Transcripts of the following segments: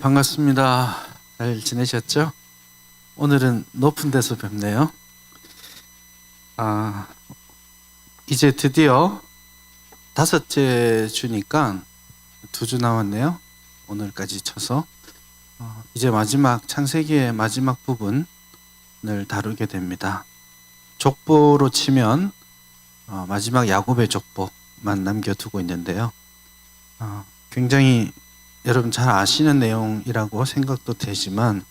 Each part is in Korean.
반갑습니다. 잘 지내셨죠? 오늘은 높은 데서 뵙네요. 이제 드디어 5째 주니까 2주 남았네요. 오늘까지 쳐서 이제 마지막 창세기의 마지막 부분을 다루게 됩니다. 족보로 치면 마지막 야곱의 족보만 남겨두고 있는데요. 굉장히 여러분 잘 아시는 내용이라고 생각도 되지만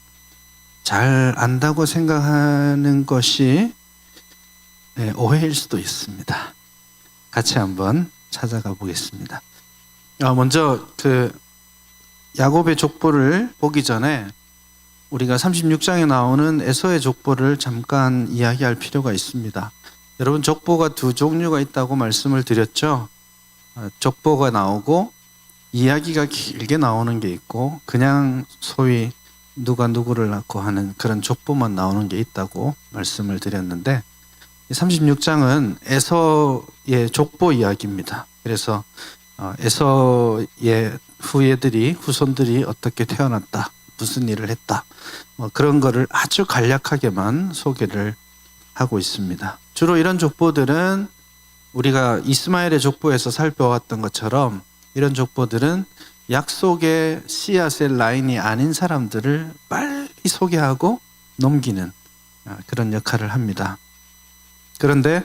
잘 안다고 생각하는 것이 오해일 수도 있습니다. 같이 한번 찾아가 보겠습니다. 먼저 야곱의 족보를 보기 전에 우리가 36장에 나오는 에서의 족보를 잠깐 이야기할 필요가 있습니다. 여러분 족보가 2종류가 있다고 말씀을 드렸죠. 족보가 나오고 이야기가 길게 나오는 게 있고 그냥 소위 누가 누구를 낳고 하는 그런 족보만 나오는 게 있다고 말씀을 드렸는데 36장은 에서의 족보 이야기입니다. 그래서 에서의 후손들이 어떻게 태어났다, 무슨 일을 했다, 그런 거를 아주 간략하게만 소개를 하고 있습니다. 주로 이런 족보들은 우리가 이스마엘의 족보에서 살펴왔던 것처럼 이런 족보들은 약속의 씨앗의 라인이 아닌 사람들을 빨리 소개하고 넘기는 그런 역할을 합니다. 그런데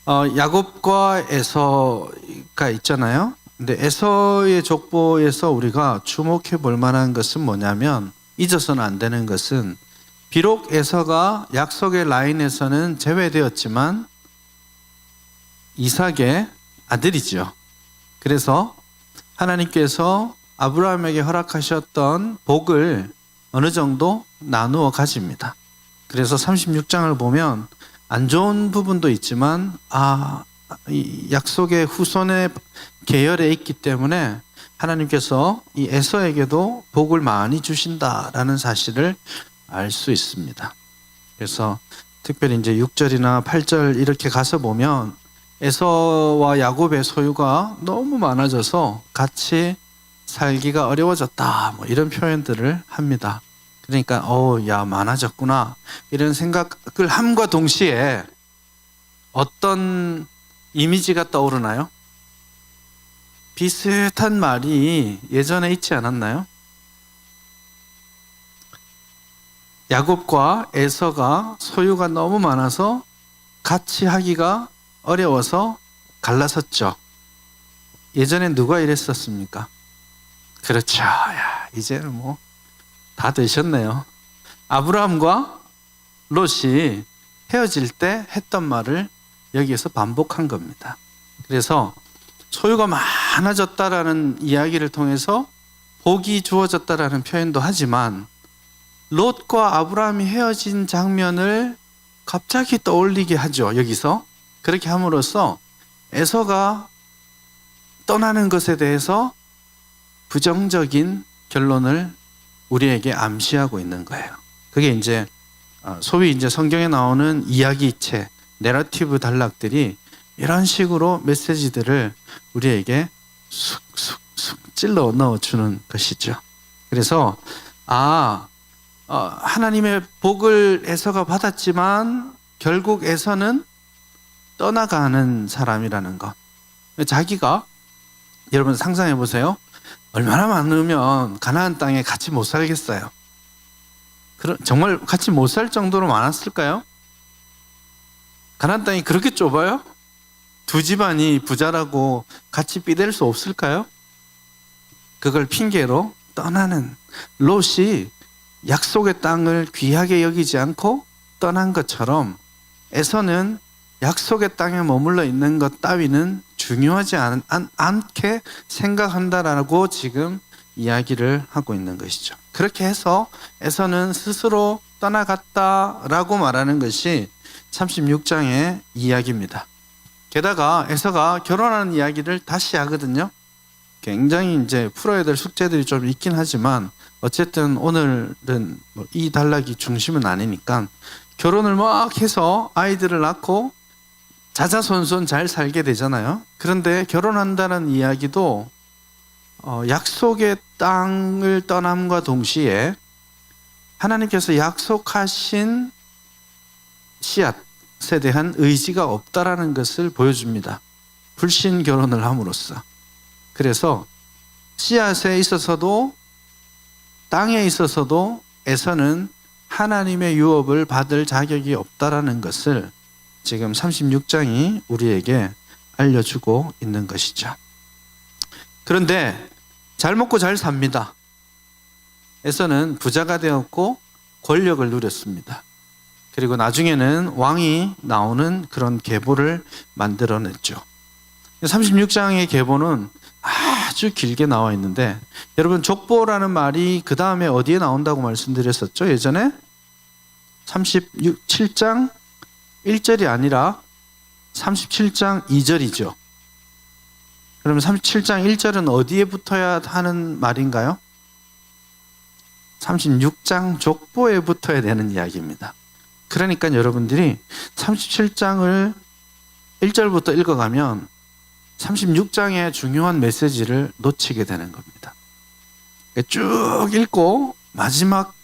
야곱과 에서가 있잖아요. 근데 에서의 족보에서 우리가 주목해 볼 만한 것은 뭐냐면 잊어서는 안 되는 것은 비록 에서가 약속의 라인에서는 제외되었지만 이삭의 아들이죠. 그래서 하나님께서 아브라함에게 허락하셨던 복을 어느 정도 나누어 가집니다. 그래서 36장을 보면 안 좋은 부분도 있지만 이 약속의 후손의 계열에 있기 때문에 하나님께서 이 에서에게도 복을 많이 주신다라는 사실을 알 수 있습니다. 그래서 특별히 이제 6절이나 8절 이렇게 가서 보면 에서와 야곱의 소유가 너무 많아져서 같이 살기가 어려워졌다, 이런 표현들을 합니다. 그러니까 야 많아졌구나 이런 생각을 함과 동시에 어떤 이미지가 떠오르나요? 비슷한 말이 예전에 있지 않았나요? 야곱과 에서가 소유가 너무 많아서 같이 하기가 어려워서 갈라섰죠. 예전에 누가 이랬었습니까? 그렇죠. 이제는 다 되셨네요. 아브라함과 롯이 헤어질 때 했던 말을 여기에서 반복한 겁니다. 그래서 소유가 많아졌다라는 이야기를 통해서 복이 주어졌다라는 표현도 하지만 롯과 아브라함이 헤어진 장면을 갑자기 떠올리게 하죠. 여기서 그렇게 함으로써 에서가 떠나는 것에 대해서 부정적인 결론을 우리에게 암시하고 있는 거예요. 그게 이제 소위 이제 성경에 나오는 이야기체, 내러티브 단락들이 이런 식으로 메시지들을 우리에게 쑥쑥쑥 찔러 넣어주는 것이죠. 그래서 하나님의 복을 에서가 받았지만 결국 에서는 떠나가는 사람이라는 것. 자기가 여러분 상상해 보세요. 얼마나 많으면 가나안 땅에 같이 못 살겠어요. 정말 같이 못 살 정도로 많았을까요? 가나안 땅이 그렇게 좁아요? 두 집안이 부자라고 같이 삐댈 수 없을까요? 그걸 핑계로 떠나는 롯이 약속의 땅을 귀하게 여기지 않고 떠난 것처럼 에서는 약속의 땅에 머물러 있는 것 따위는 중요하지 않게 생각한다라고 지금 이야기를 하고 있는 것이죠. 그렇게 해서 에서는 스스로 떠나갔다라고 말하는 것이 36장의 이야기입니다. 게다가 에서가 결혼하는 이야기를 다시 하거든요. 굉장히 이제 풀어야 될 숙제들이 좀 있긴 하지만 어쨌든 오늘은 이 단락이 중심은 아니니까 결혼을 막 해서 아이들을 낳고 자자손손 잘 살게 되잖아요. 그런데 결혼한다는 이야기도 약속의 땅을 떠남과 동시에 하나님께서 약속하신 씨앗에 대한 의지가 없다라는 것을 보여줍니다. 불신 결혼을 함으로써. 그래서 씨앗에 있어서도 땅에 있어서도 에서는 하나님의 유업을 받을 자격이 없다라는 것을 지금 36장이 우리에게 알려주고 있는 것이죠. 그런데 잘 먹고 잘 삽니다. 에서는 부자가 되었고 권력을 누렸습니다. 그리고 나중에는 왕이 나오는 그런 계보를 만들어냈죠. 36장의 계보는 아주 길게 나와 있는데, 여러분 족보라는 말이 그 다음에 어디에 나온다고 말씀드렸었죠? 예전에 37장 1절이 아니라 37장 2절이죠. 그러면 37장 1절은 어디에 붙어야 하는 말인가요? 36장 족보에 붙어야 되는 이야기입니다. 그러니까 여러분들이 37장을 1절부터 읽어가면 36장의 중요한 메시지를 놓치게 되는 겁니다. 쭉 읽고 마지막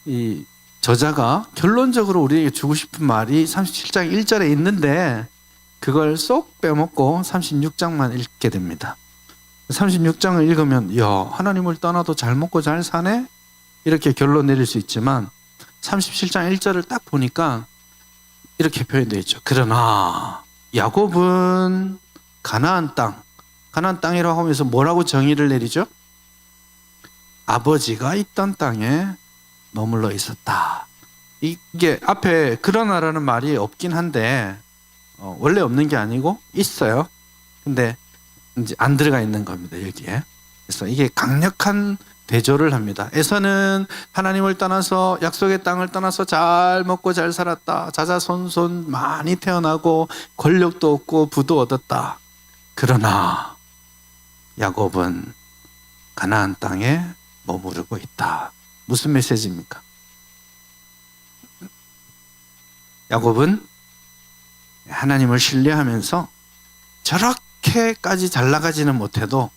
이 저자가 결론적으로 우리에게 주고 싶은 말이 37장 1절에 있는데 그걸 쏙 빼먹고 36장만 읽게 됩니다. 36장을 읽으면 하나님을 떠나도 잘 먹고 잘 사네? 이렇게 결론 내릴 수 있지만 37장 1절을 딱 보니까 이렇게 표현되어 있죠. 그러나 야곱은 가나안 땅이라고 하면서 뭐라고 정의를 내리죠? 아버지가 있던 땅에 머물러 있었다. 이게 앞에 그러나라는 말이 없긴 한데 원래 없는 게 아니고 있어요. 근데 이제 안 들어가 있는 겁니다, 여기에. 그래서 이게 강력한 대조를 합니다. 에서는 하나님을 떠나서 약속의 땅을 떠나서 잘 먹고 잘 살았다. 자자손손 많이 태어나고 권력도 얻고 부도 얻었다. 그러나 야곱은 가나안 땅에 머무르고 있다. 무슨 메시지입니까? 야곱은 하나님을 신뢰하면서 저렇게까지 잘 나가지는 못해도,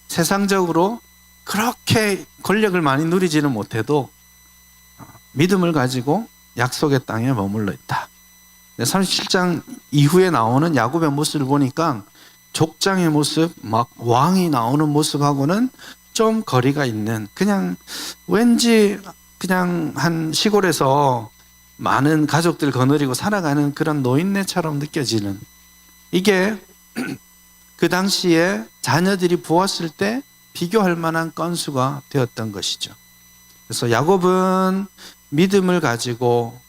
세상적으로 그렇게 권력을 많이 누리지는 못해도 믿음을 가지고 약속의 땅에 머물러 있다. 37장 이후에 나오는 야곱의 모습을 보니까 족장의 모습, 막 왕이 나오는 모습하고는 좀 거리가 있는, 그냥 왠지 그냥 한 시골에서 많은 가족들 거느리고 살아가는 그런 노인네처럼 느껴지는, 이게 그 당시에 자녀들이 보았을 때 비교할 만한 건수가 되었던 것이죠. 그래서 야곱은 믿음을 가지고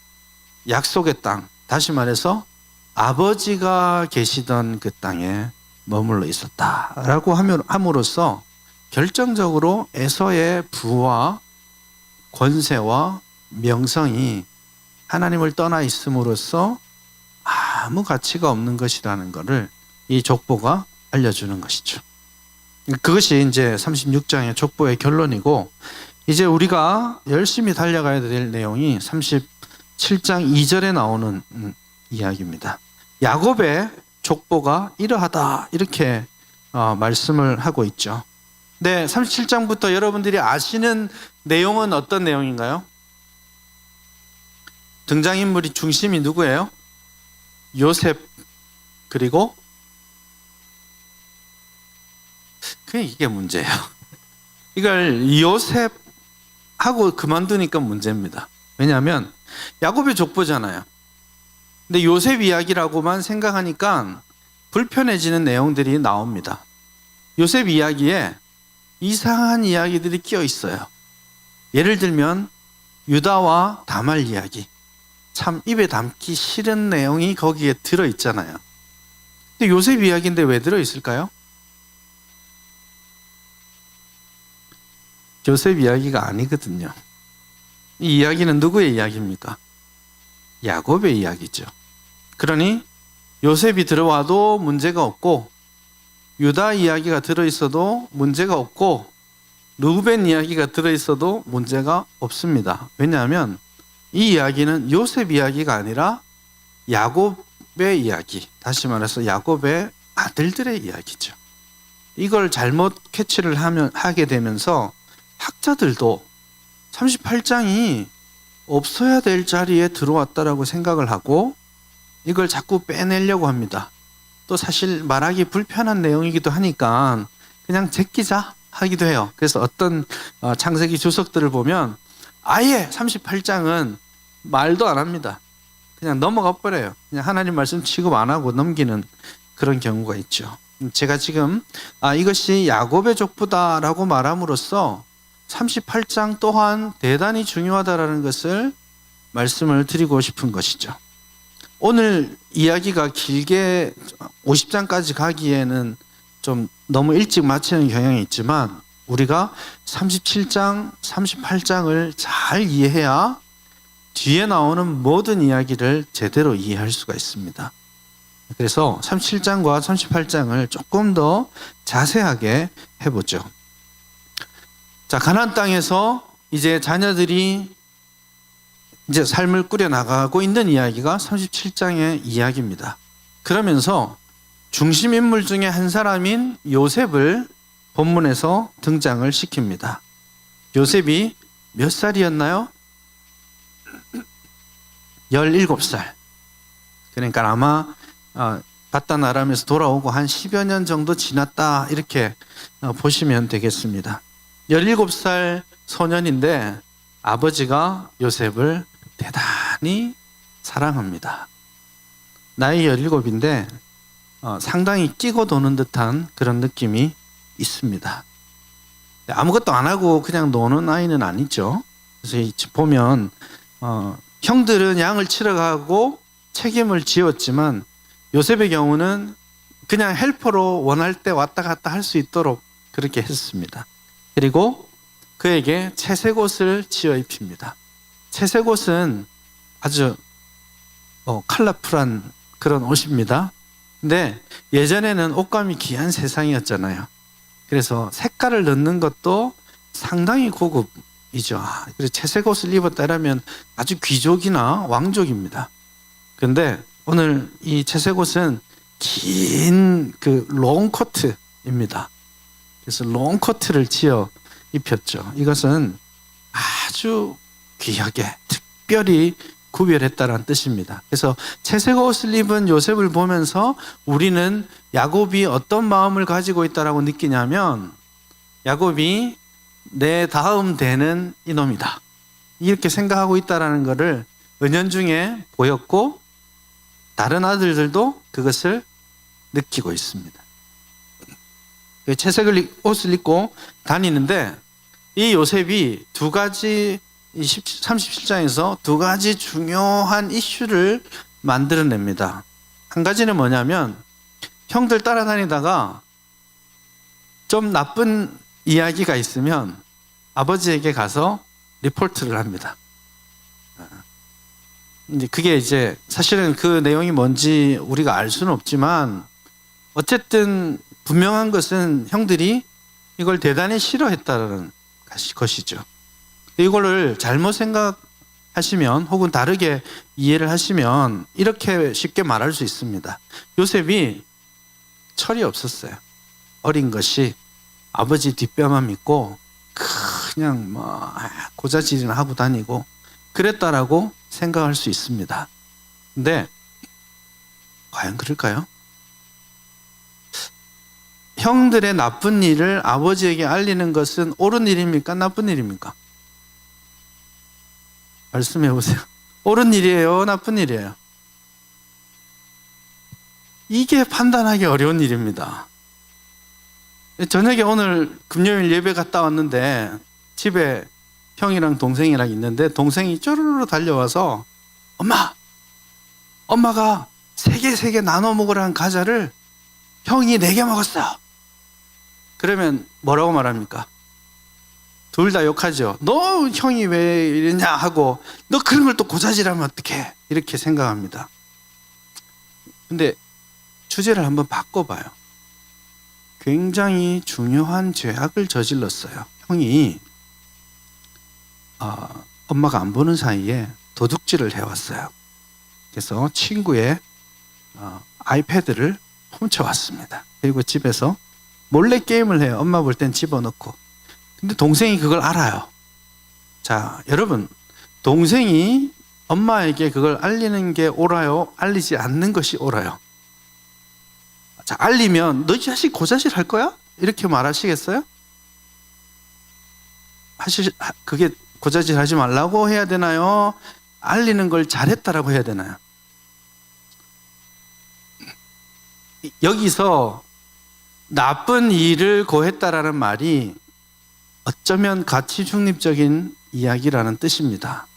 약속의 땅, 다시 말해서 아버지가 계시던 그 땅에 머물러 있었다라고 함으로써 결정적으로 에서의 부와 권세와 명성이 하나님을 떠나 있음으로써 아무 가치가 없는 것이라는 것을 이 족보가 알려주는 것이죠. 그것이 이제 36장의 족보의 결론이고, 이제 우리가 열심히 달려가야 될 내용이 37장 2절에 나오는 이야기입니다. 야곱의 족보가 이러하다, 이렇게 말씀을 하고 있죠. 네, 37장부터 여러분들이 아시는 내용은 어떤 내용인가요? 등장인물이 중심이 누구예요? 요셉, 그리고 이게 문제예요. 이걸 요셉하고 그만두니까 문제입니다. 왜냐하면 야곱의 족보잖아요. 근데 요셉 이야기라고만 생각하니까 불편해지는 내용들이 나옵니다. 요셉 이야기에 이상한 이야기들이 끼어 있어요. 예를 들면 유다와 다말 이야기, 참 입에 담기 싫은 내용이 거기에 들어있잖아요. 근데 요셉 이야기인데 왜 들어있을까요? 요셉 이야기가 아니거든요. 이 이야기는 누구의 이야기입니까? 야곱의 이야기죠. 그러니 요셉이 들어와도 문제가 없고, 유다 이야기가 들어있어도 문제가 없고, 르우벤 이야기가 들어있어도 문제가 없습니다. 왜냐하면 이 이야기는 요셉 이야기가 아니라 야곱의 이야기, 다시 말해서 야곱의 아들들의 이야기죠. 이걸 잘못 캐치를 하게 되면서 학자들도 38장이 없어야 될 자리에 들어왔다라고 생각을 하고 이걸 자꾸 빼내려고 합니다. 또 사실 말하기 불편한 내용이기도 하니까 그냥 제끼자 하기도 해요. 그래서 어떤 창세기 주석들을 보면 아예 38장은 말도 안 합니다. 그냥 넘어가 버려요. 그냥 하나님 말씀 취급 안 하고 넘기는 그런 경우가 있죠. 제가 지금 이것이 야곱의 족보다라고 말함으로써 38장 또한 대단히 중요하다라는 것을 말씀을 드리고 싶은 것이죠. 오늘 이야기가 길게 50장까지 가기에는 좀 너무 일찍 마치는 경향이 있지만 우리가 37장, 38장을 잘 이해해야 뒤에 나오는 모든 이야기를 제대로 이해할 수가 있습니다. 그래서 37장과 38장을 조금 더 자세하게 해보죠. 자, 가나안 땅에서 이제 자녀들이 이제 삶을 꾸려나가고 있는 이야기가 37장의 이야기입니다. 그러면서 중심 인물 중에 한 사람인 요셉을 본문에서 등장을 시킵니다. 요셉이 몇 살이었나요? 17살. 그러니까 아마 바단 아람에서 돌아오고 한 10여 년 정도 지났다 이렇게 보시면 되겠습니다. 17살 소년인데 아버지가 요셉을 대단히 사랑합니다. 나이 17인데 상당히 끼고 도는 듯한 그런 느낌이 있습니다. 아무것도 안 하고 그냥 노는 아이는 아니죠. 그래서 보면 형들은 양을 치러 가고 책임을 지었지만 요셉의 경우는 그냥 헬퍼로 원할 때 왔다 갔다 할 수 있도록 그렇게 했습니다. 그리고 그에게 채색 옷을 지어 입힙니다. 채색 옷은 아주 컬러풀한 그런 옷입니다. 근데 예전에는 옷감이 귀한 세상이었잖아요. 그래서 색깔을 넣는 것도 상당히 고급이죠. 그래서 채색 옷을 입었다라면 아주 귀족이나 왕족입니다. 그런데 오늘 이 채색 옷은 긴 그 롱코트입니다. 그래서 롱코트를 지어 입혔죠. 이것은 아주 귀하게 특별히 구별했다는 뜻입니다. 그래서 채색 옷을 입은 요셉을 보면서 우리는 야곱이 어떤 마음을 가지고 있다라고 느끼냐면 야곱이 내 다음 대는 이놈이다. 이렇게 생각하고 있다라는 것을 은연중에 보였고 다른 아들들도 그것을 느끼고 있습니다. 채색 옷을 입고 다니는데 이 요셉이 두 가지 37장에서 두 가지 중요한 이슈를 만들어냅니다. 한 가지는 뭐냐면 형들 따라다니다가 좀 나쁜 이야기가 있으면 아버지에게 가서 리포트를 합니다. 그게 이제 사실은 그 내용이 뭔지 우리가 알 수는 없지만 어쨌든 분명한 것은 형들이 이걸 대단히 싫어했다는 것이죠. 이거를 잘못 생각하시면 혹은 다르게 이해를 하시면 이렇게 쉽게 말할 수 있습니다. 요셉이 철이 없었어요. 어린 것이 아버지 뒷뼈만 믿고 그냥 고자질이나 하고 다니고 그랬다라고 생각할 수 있습니다. 근데 과연 그럴까요? 형들의 나쁜 일을 아버지에게 알리는 것은 옳은 일입니까? 나쁜 일입니까? 말씀해 보세요. 옳은 일이에요? 나쁜 일이에요? 이게 판단하기 어려운 일입니다. 저녁에 오늘 금요일 예배 갔다 왔는데 집에 형이랑 동생이랑 있는데 동생이 쪼르르 달려와서 엄마가 세 개 나눠 먹으라는 과자를 형이 4개 먹었어. 그러면 뭐라고 말합니까? 둘 다 욕하죠. 너 형이 왜 이러냐 하고 너 그런 걸 또 고자질하면 어떡해 이렇게 생각합니다. 근데 주제를 한번 바꿔봐요. 굉장히 중요한 죄악을 저질렀어요. 형이 엄마가 안 보는 사이에 도둑질을 해왔어요. 그래서 친구의 아이패드를 훔쳐왔습니다. 그리고 집에서 몰래 게임을 해요. 엄마 볼 땐 집어넣고. 근데 동생이 그걸 알아요. 자, 여러분, 동생이 엄마에게 그걸 알리는 게 옳아요? 알리지 않는 것이 옳아요? 자, 알리면 너 이 자식 고자질 할 거야? 이렇게 말하시겠어요? 그게 고자질 하지 말라고 해야 되나요? 알리는 걸 잘했다라고 해야 되나요? 여기서 나쁜 일을 고했다라는 말이 어쩌면 가치 중립적인 이야기라는 뜻입니다.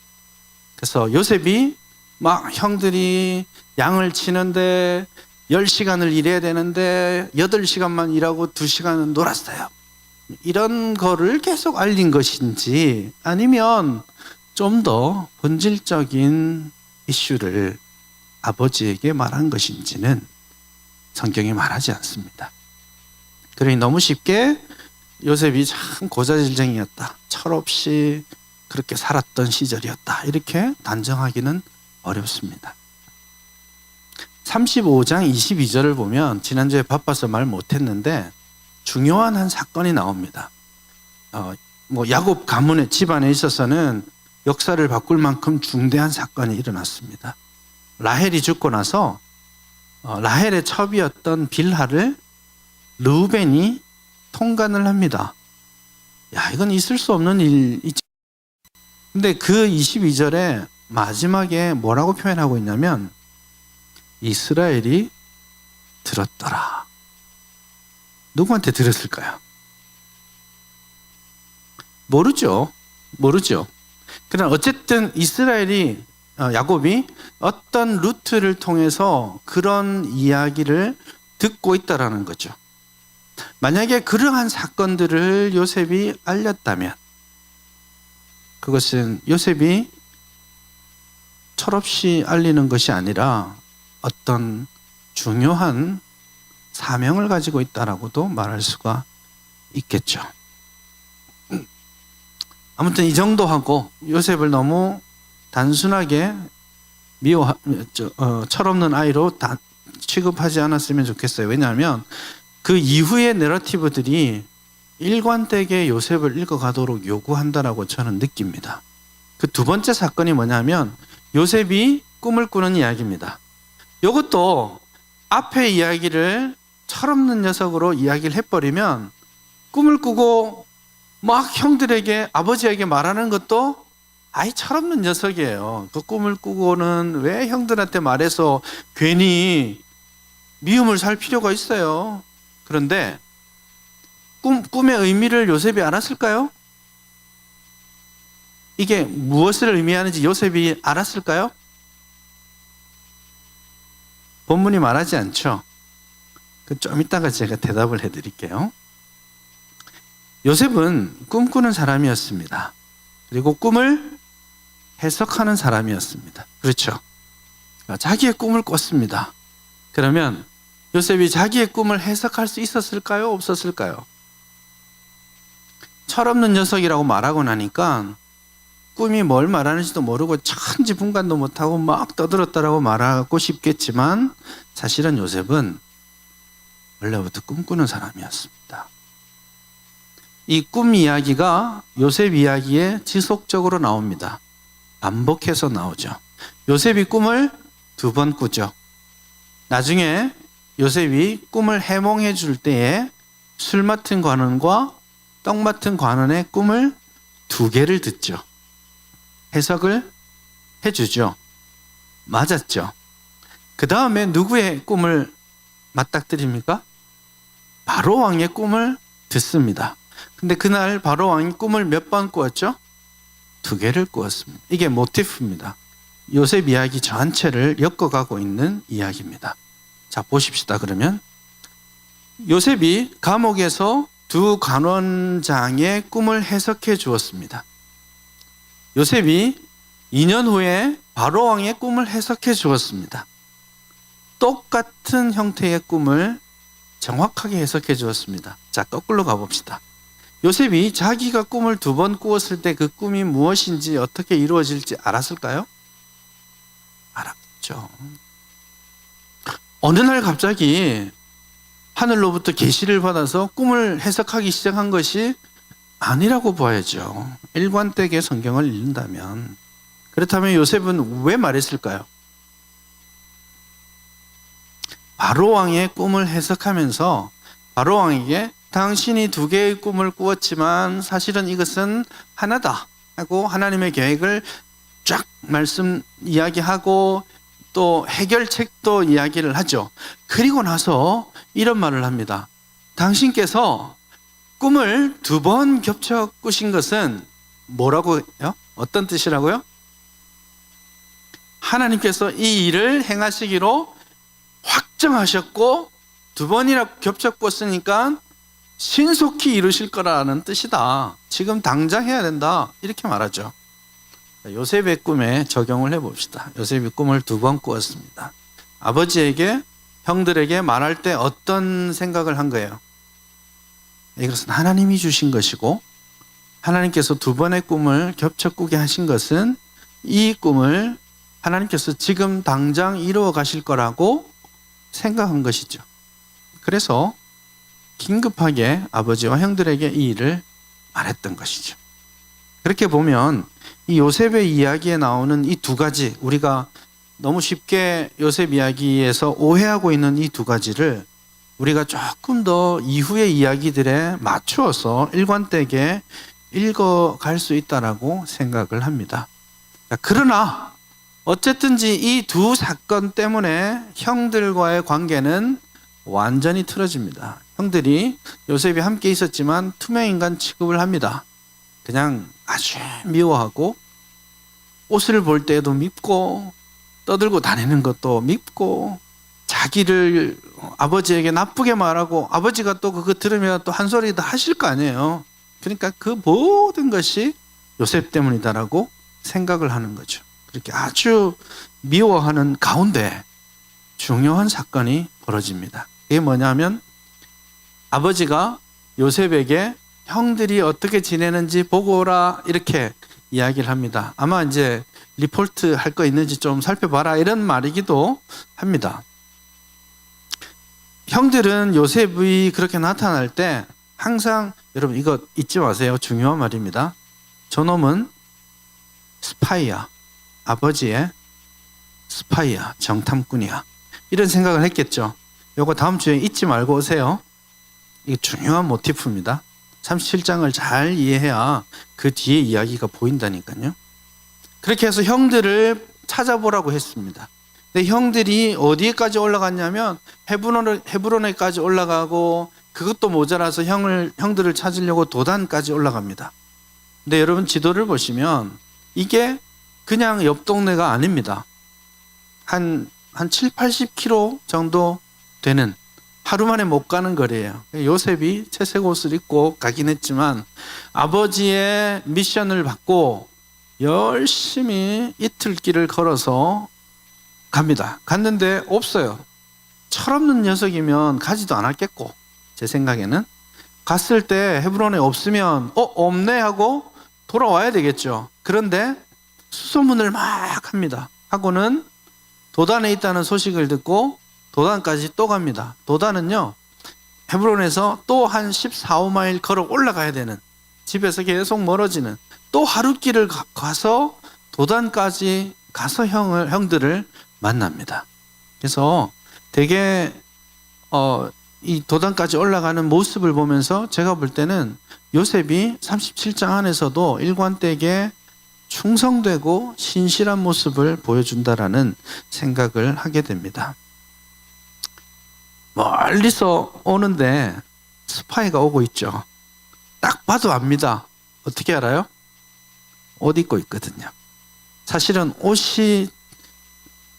그래서 요셉이 막 형들이 양을 치는데 10시간을 일해야 되는데 8시간만 일하고 2시간은 놀았어요. 이런 거를 계속 알린 것인지 아니면 좀 더 본질적인 이슈를 아버지에게 말한 것인지는 성경이 말하지 않습니다. 그러니 너무 쉽게 요셉이 참 고자질쟁이였다, 철없이 그렇게 살았던 시절이었다, 이렇게 단정하기는 어렵습니다. 35장 22절을 보면 지난주에 바빠서 말 못했는데 중요한 한 사건이 나옵니다. 야곱 가문의 집안에 있어서는 역사를 바꿀 만큼 중대한 사건이 일어났습니다. 라헬이 죽고 나서 라헬의 첩이었던 빌하를 르우벤이 통간을 합니다. 야, 이건 있을 수 없는 일이지. 근데 그 22절에 마지막에 뭐라고 표현하고 있냐면 이스라엘이 들었더라. 누구한테 들었을까요? 모르죠. 그러나 어쨌든 이스라엘이 야곱이 어떤 루트를 통해서 그런 이야기를 듣고 있다라는 거죠. 만약에 그러한 사건들을 요셉이 알렸다면 그것은 요셉이 철없이 알리는 것이 아니라 어떤 중요한 사명을 가지고 있다라고도 말할 수가 있겠죠. 아무튼 이 정도 하고 요셉을 너무 단순하게 철없는 아이로 취급하지 않았으면 좋겠어요. 왜냐하면 그 이후의 내러티브들이 일관되게 요셉을 읽어가도록 요구한다라고 저는 느낍니다. 그 두 번째 사건이 뭐냐면 요셉이 꿈을 꾸는 이야기입니다. 이것도 앞의 이야기를 철없는 녀석으로 이야기를 해버리면 꿈을 꾸고 막 형들에게 아버지에게 말하는 것도 아이 철없는 녀석이에요. 그 꿈을 꾸고는 왜 형들한테 말해서 괜히 미움을 살 필요가 있어요. 그런데 꿈의 의미를 요셉이 알았을까요? 이게 무엇을 의미하는지 요셉이 알았을까요? 본문이 말하지 않죠. 좀 이따가 제가 대답을 해드릴게요. 요셉은 꿈꾸는 사람이었습니다. 그리고 꿈을 해석하는 사람이었습니다. 그렇죠. 자기의 꿈을 꿨습니다. 그러면 요셉이 자기의 꿈을 해석할 수 있었을까요? 없었을까요? 철없는 녀석이라고 말하고 나니까 꿈이 뭘 말하는지도 모르고 천지분간도 못하고 막 떠들었다라고 말하고 싶겠지만 사실은 요셉은 원래부터 꿈꾸는 사람이었습니다. 이 꿈 이야기가 요셉 이야기에 지속적으로 나옵니다. 반복해서 나오죠. 요셉이 꿈을 2번 꾸죠. 나중에 요셉이 꿈을 해몽해 줄 때에 술 맡은 관원과 떡 맡은 관원의 꿈을 2개를 듣죠. 해석을 해주죠. 맞았죠. 그 다음에 누구의 꿈을 맞닥뜨립니까? 바로 왕의 꿈을 듣습니다. 근데 그날 바로 왕이 꿈을 몇 번 꾸었죠? 2개를 꾸었습니다. 이게 모티프입니다. 요셉 이야기 전체를 엮어가고 있는 이야기입니다. 자, 보십시다. 그러면 요셉이 감옥에서 2 관원장의 꿈을 해석해 주었습니다. 요셉이 2년 후에 바로 왕의 꿈을 해석해 주었습니다. 똑같은 형태의 꿈을 정확하게 해석해 주었습니다. 자, 거꾸로 가봅시다. 요셉이 자기가 꿈을 2번 꾸었을 때 그 꿈이 무엇인지 어떻게 이루어질지 알았을까요? 알았죠. 어느 날 갑자기 하늘로부터 계시를 받아서 꿈을 해석하기 시작한 것이 아니라고 봐야죠. 일관되게 성경을 읽는다면. 그렇다면 요셉은 왜 말했을까요? 바로 왕의 꿈을 해석하면서 바로 왕에게 당신이 2개의 꿈을 꾸었지만 사실은 이것은 하나다 하고 하나님의 계획을 쫙 말씀 이야기하고 또 해결책도 이야기를 하죠. 그리고 나서 이런 말을 합니다. 당신께서 꿈을 2번 겹쳐 꾸신 것은 뭐라고요? 어떤 뜻이라고요? 하나님께서 이 일을 행하시기로 확정하셨고 2번이나 겹쳐 꿨으니까 신속히 이루실 거라는 뜻이다. 지금 당장 해야 된다. 이렇게 말하죠. 요셉의 꿈에 적용을 해봅시다. 요셉이 꿈을 2번 꾸었습니다. 아버지에게 형들에게 말할 때 어떤 생각을 한 거예요? 이것은 하나님이 주신 것이고 하나님께서 2번의 꿈을 겹쳐 꾸게 하신 것은 이 꿈을 하나님께서 지금 당장 이루어 가실 거라고 생각한 것이죠. 그래서 긴급하게 아버지와 형들에게 이 일을 말했던 것이죠. 그렇게 보면 이 요셉의 이야기에 나오는 이 2가지, 우리가 너무 쉽게 요셉 이야기에서 오해하고 있는 이 2가지를 우리가 조금 더 이후의 이야기들에 맞추어서 일관되게 읽어갈 수 있다라고 생각을 합니다. 그러나 어쨌든지 이 2 사건 때문에 형들과의 관계는 완전히 틀어집니다. 형들이 요셉이 함께 있었지만 투명인간 취급을 합니다. 그냥 아주 미워하고 옷을 볼 때도 밉고 떠들고 다니는 것도 밉고 자기를 아버지에게 나쁘게 말하고 아버지가 또 그거 들으면 또 한 소리 더 하실 거 아니에요. 그러니까 그 모든 것이 요셉 때문이다라고 생각을 하는 거죠. 그렇게 아주 미워하는 가운데 중요한 사건이 벌어집니다. 이게 뭐냐면 아버지가 요셉에게 형들이 어떻게 지내는지 보고 오라 이렇게 이야기를 합니다. 아마 이제 리포트 할 거 있는지 좀 살펴봐라 이런 말이기도 합니다. 형들은 요셉이 그렇게 나타날 때 항상 여러분 이거 잊지 마세요. 중요한 말입니다. 저놈은 스파이야. 아버지의 스파이야. 정탐꾼이야. 이런 생각을 했겠죠. 요거 다음 주에 잊지 말고 오세요. 이게 중요한 모티프입니다. 37장을 잘 이해해야 그 뒤에 이야기가 보인다니까요. 그렇게 해서 형들을 찾아보라고 했습니다. 근데 형들이 어디까지 올라갔냐면 헤브론에까지 올라가고 그것도 모자라서 형들을 찾으려고 도단까지 올라갑니다. 근데 여러분 지도를 보시면 이게 그냥 옆 동네가 아닙니다. 한 7, 80km 정도 되는 하루 만에 못 가는 거리예요. 요셉이 채색 옷을 입고 가긴 했지만 아버지의 미션을 받고 열심히 이틀 길을 걸어서 갑니다. 갔는데 없어요. 철없는 녀석이면 가지도 않았겠고 제 생각에는 갔을 때 헤브론에 없으면 없네 하고 돌아와야 되겠죠. 그런데 수소문을 막 합니다. 하고는 도단에 있다는 소식을 듣고 도단까지 또 갑니다. 도단은요 헤브론에서 또 한 14, 15마일 걸어 올라가야 되는, 집에서 계속 멀어지는, 또 하루 길을 가서 도단까지 가서 형들을 만납니다. 그래서 되게 이 도단까지 올라가는 모습을 보면서 제가 볼 때는 요셉이 37장 안에서도 일관되게 충성되고 신실한 모습을 보여준다라는 생각을 하게 됩니다. 멀리서 오는데 스파이가 오고 있죠. 딱 봐도 압니다. 어떻게 알아요? 옷 입고 있거든요. 사실은 옷이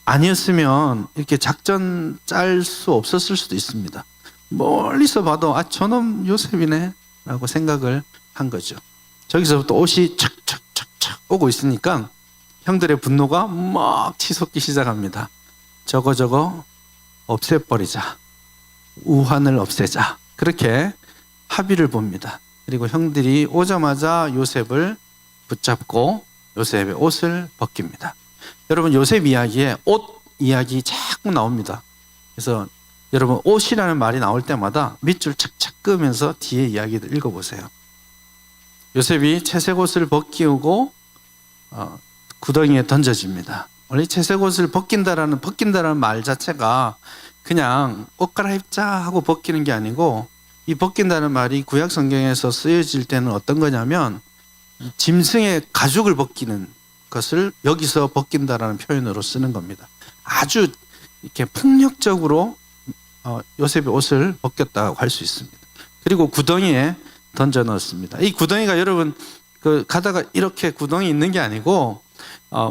아니었으면 이렇게 작전 짤 수 없었을 수도 있습니다. 멀리서 봐도 저놈 요셉이네 라고 생각을 한 거죠. 저기서부터 옷이 착착착착 오고 있으니까 형들의 분노가 막 치솟기 시작합니다. 저거 없애버리자. 우환을 없애자. 그렇게 합의를 봅니다. 그리고 형들이 오자마자 요셉을 붙잡고 요셉의 옷을 벗깁니다. 여러분 요셉 이야기에 옷 이야기 자꾸 나옵니다. 그래서 여러분 옷이라는 말이 나올 때마다 밑줄 착착 그으면서 뒤에 이야기를 읽어보세요. 요셉이 채색 옷을 벗기우고 구덩이에 던져집니다. 원래 채색 옷을 벗긴다라는 말 자체가 그냥 옷 갈아입자 하고 벗기는 게 아니고, 이 벗긴다는 말이 구약 성경에서 쓰여질 때는 어떤 거냐면 짐승의 가죽을 벗기는 것을 여기서 벗긴다라는 표현으로 쓰는 겁니다. 아주 이렇게 폭력적으로 요셉의 옷을 벗겼다고 할 수 있습니다. 그리고 구덩이에 던져 넣었습니다. 이 구덩이가 여러분 가다가 이렇게 구덩이 있는 게 아니고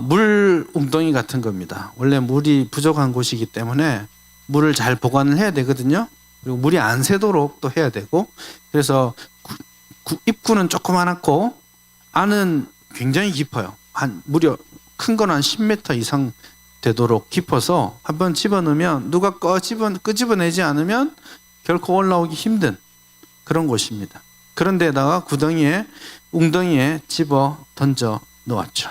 물 웅덩이 같은 겁니다. 원래 물이 부족한 곳이기 때문에 물을 잘 보관을 해야 되거든요. 그리고 물이 안 새도록 또 해야 되고, 그래서 입구는 조그맣고 안은 굉장히 깊어요. 무려 큰 건 한 10m 이상 되도록 깊어서 한번 집어넣으면 누가 끄집어내지 않으면 결코 올라오기 힘든 그런 곳입니다. 그런데다가 웅덩이에 집어 던져 놓았죠.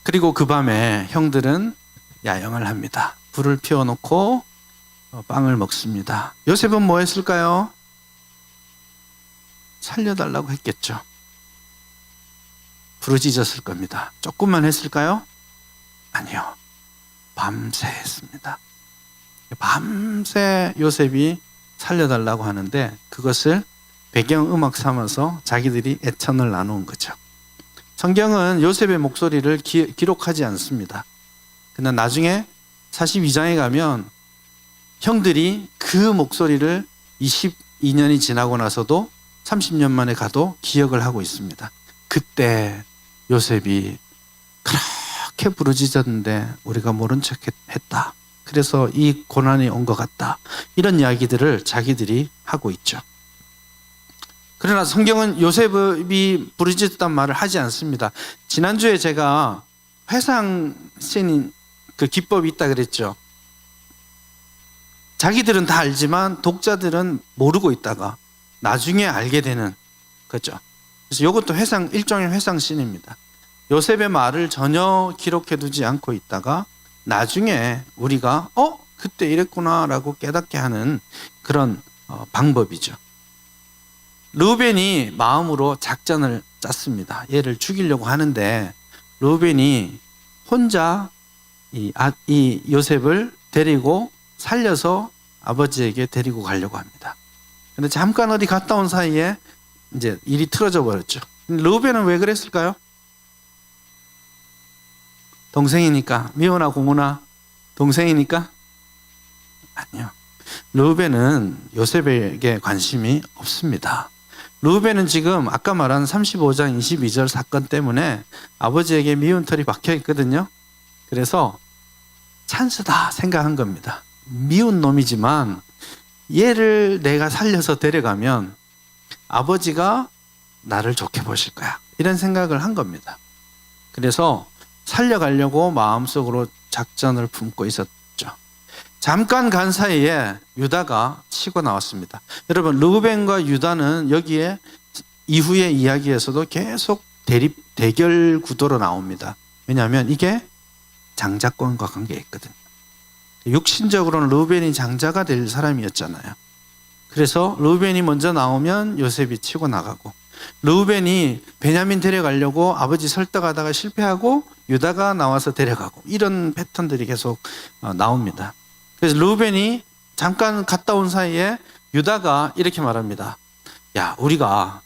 그리고 그 밤에 형들은 야영을 합니다. 불을 피워놓고 빵을 먹습니다. 요셉은 뭐 했을까요? 살려달라고 했겠죠. 부르짖었을 겁니다. 조금만 했을까요? 아니요. 밤새 했습니다. 밤새 요셉이 살려달라고 하는데 그것을 배경음악 삼아서 자기들이 애천을 나누은 거죠. 성경은 요셉의 목소리를 기록하지 않습니다. 그러나 나중에 42장에 가면 형들이 그 목소리를 22년이 지나고 나서도 30년 만에 가도 기억을 하고 있습니다. 그때 요셉이 그렇게 부르짖었는데 우리가 모른 척 했다. 그래서 이 고난이 온 것 같다. 이런 이야기들을 자기들이 하고 있죠. 그러나 성경은 요셉이 부르짖었단 말을 하지 않습니다. 지난주에 제가 회상신 그 기법이 있다 그랬죠. 자기들은 다 알지만 독자들은 모르고 있다가 나중에 알게 되는 거죠. 그래서 이것도 일종의 회상신입니다. 요셉의 말을 전혀 기록해 두지 않고 있다가 나중에 우리가 그때 이랬구나라고 깨닫게 하는 그런 방법이죠. 르우벤이 마음으로 작전을 짰습니다. 얘를 죽이려고 하는데 르우벤이 혼자 이 요셉을 데리고 살려서 아버지에게 데리고 가려고 합니다. 그런데 잠깐 어디 갔다 온 사이에 이제 일이 틀어져 버렸죠. 르우벤은 왜 그랬을까요? 동생이니까. 미호나 공호나 동생이니까? 아니요. 르우벤은 요셉에게 관심이 없습니다. 르우벤은 지금 아까 말한 35장 22절 사건 때문에 아버지에게 미운 털이 박혀 있거든요. 그래서 찬스다 생각한 겁니다. 미운 놈이지만 얘를 내가 살려서 데려가면 아버지가 나를 좋게 보실 거야. 이런 생각을 한 겁니다. 그래서 살려가려고 마음속으로 작전을 품고 있었죠. 잠깐 간 사이에 유다가 치고 나왔습니다. 여러분, 르우벤과 유다는 여기에 이후의 이야기에서도 계속 대결 구도로 나옵니다. 왜냐하면 이게 장자권과 관계가 있거든요. 육신적으로는 르우벤이 장자가 될 사람이었잖아요. 그래서 르우벤이 먼저 나오면 요셉이 치고 나가고, 르우벤이 베냐민 데려가려고 아버지 설득하다가 실패하고 유다가 나와서 데려가고, 이런 패턴들이 계속 나옵니다. 그래서 르우벤이 잠깐 갔다 온 사이에 유다가 이렇게 말합니다. 야, 우리가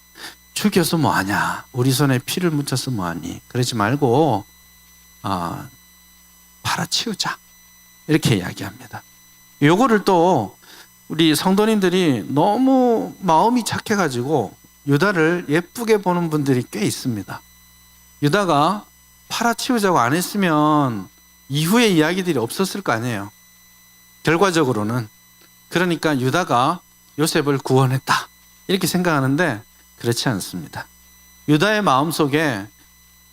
죽여서 뭐하냐, 우리 손에 피를 묻혀서 뭐하니, 그러지 말고 팔아치우자, 이렇게 이야기합니다. 요거를 또 우리 성도님들이 너무 마음이 착해가지고 유다를 예쁘게 보는 분들이 꽤 있습니다. 유다가 팔아치우자고 안 했으면 이후의 이야기들이 없었을 거 아니에요. 결과적으로는. 그러니까 유다가 요셉을 구원했다, 이렇게 생각하는데 그렇지 않습니다. 유다의 마음속에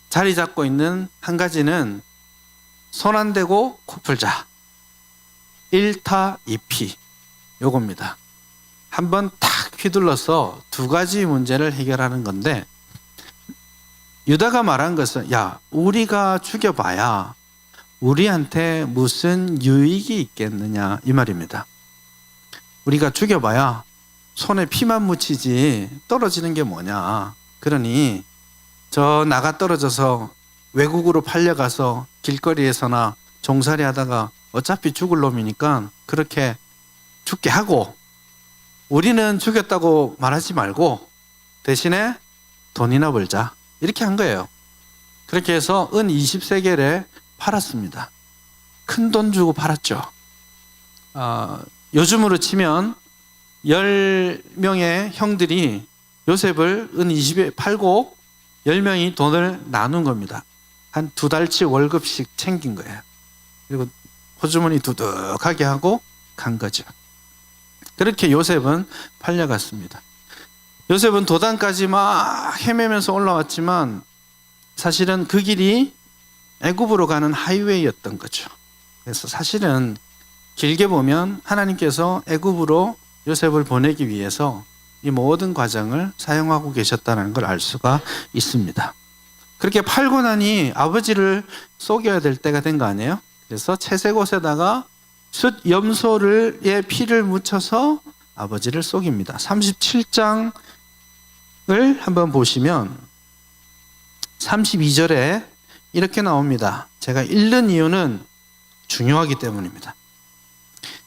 자리 잡고 있는 한 가지는 손 안 대고 코 풀자, 1타 2피, 요겁니다. 한번 탁 휘둘러서 두 가지 문제를 해결하는 건데, 유다가 말한 것은 야, 우리가 죽여봐야 우리한테 무슨 유익이 있겠느냐, 이 말입니다. 우리가 죽여봐야 손에 피만 묻히지 떨어지는 게 뭐냐. 그러니 저 나가 떨어져서 외국으로 팔려가서 길거리에서나 종살이 하다가 어차피 죽을 놈이니까 그렇게 죽게 하고, 우리는 죽였다고 말하지 말고 대신에 돈이나 벌자, 이렇게 한 거예요. 그렇게 해서 은 20세겔에 팔았습니다. 큰 돈 주고 팔았죠. 요즘으로 치면 10명의 형들이 요셉을 은 20에 팔고 10명이 돈을 나눈 겁니다. 한 2달치 월급씩 챙긴 거예요. 그리고 호주머니 두둑하게 하고 간 거죠. 그렇게 요셉은 팔려갔습니다. 요셉은 도단까지 막 헤매면서 올라왔지만 사실은 그 길이 애굽으로 가는 하이웨이였던 거죠. 그래서 사실은 길게 보면 하나님께서 애굽으로 요셉을 보내기 위해서 이 모든 과정을 사용하고 계셨다는 걸 알 수가 있습니다. 그렇게 팔고 나니 아버지를 속여야 될 때가 된 거 아니에요? 그래서 채색옷에다가 숫 염소의 피를 묻혀서 아버지를 속입니다. 37장을 한번 보시면 32절에 이렇게 나옵니다. 제가 읽는 이유는 중요하기 때문입니다.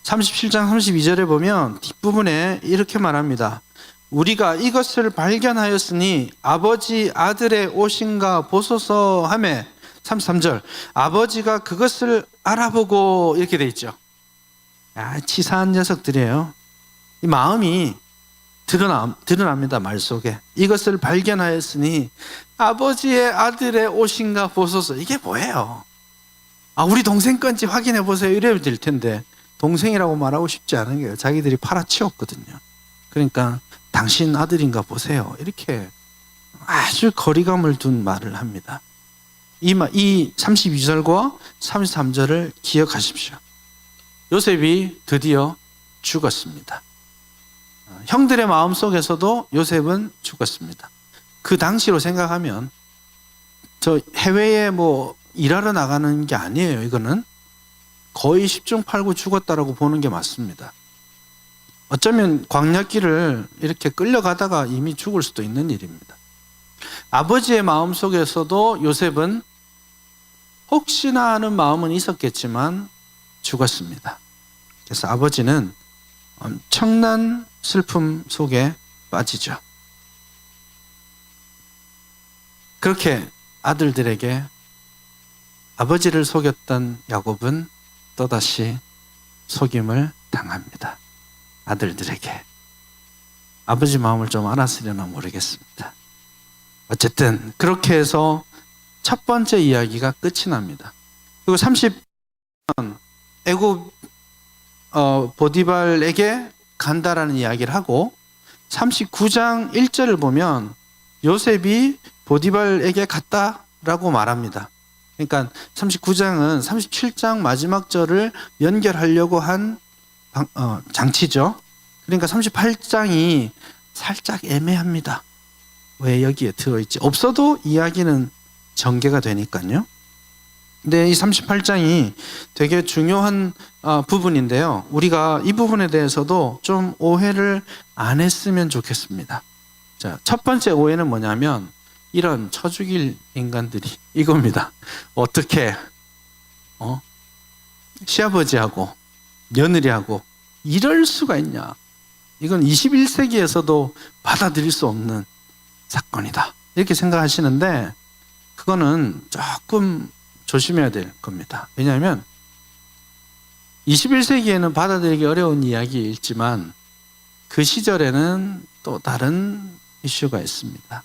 37장 32절에 보면 뒷부분에 이렇게 말합니다. 우리가 이것을 발견하였으니 아버지 아들의 옷인가 보소서 하매, 33절, 아버지가 그것을 알아보고, 이렇게 돼 있죠. 치사한 녀석들이에요. 이 마음이 드러납니다. 말 속에. 이것을 발견하였으니 아버지의 아들의 옷인가 보소서. 이게 뭐예요? 우리 동생 건지 확인해 보세요, 이래야 될 텐데 동생이라고 말하고 싶지 않은 거예요. 자기들이 팔아치웠거든요. 그러니까 당신 아들인가 보세요, 이렇게 아주 거리감을 둔 말을 합니다. 이 32절과 33절을 기억하십시오. 요셉이 드디어 죽었습니다. 형들의 마음속에서도 요셉은 죽었습니다. 그 당시로 생각하면 저 해외에 일하러 나가는 게 아니에요. 이거는 거의 10중 8구 죽었다라고 보는 게 맞습니다. 어쩌면 광야길을 이렇게 끌려가다가 이미 죽을 수도 있는 일입니다. 아버지의 마음속에서도 요셉은 혹시나 하는 마음은 있었겠지만 죽었습니다. 그래서 아버지는 엄청난 슬픔 속에 빠지죠. 그렇게 아들들에게 아버지를 속였던 야곱은 또다시 속임을 당합니다. 아들들에게. 아버지 마음을 좀 알았으려나 모르겠습니다. 어쨌든 그렇게 해서 첫 번째 이야기가 끝이 납니다. 그리고 30년 애굽 보디발에게 간다라는 이야기를 하고 39장 1절을 보면 요셉이 보디발에게 갔다라고 말합니다. 그러니까 39장은 37장 마지막 절을 연결하려고 한 장치죠. 그러니까 38장이 살짝 애매합니다. 왜 여기에 들어있지? 없어도 이야기는 전개가 되니까요. 근데 이 38장이 되게 중요한 부분인데요. 우리가 이 부분에 대해서도 좀 오해를 안 했으면 좋겠습니다. 자, 첫 번째 오해는 뭐냐면 이런 쳐 죽일 인간들이 이겁니다. 어떻게 시아버지하고 며느리하고 이럴 수가 있냐. 이건 21세기에서도 받아들일 수 없는 사건이다, 이렇게 생각하시는데 그거는 조금 조심해야 될 겁니다. 왜냐하면 21세기에는 받아들이기 어려운 이야기이지만 그 시절에는 또 다른 이슈가 있습니다.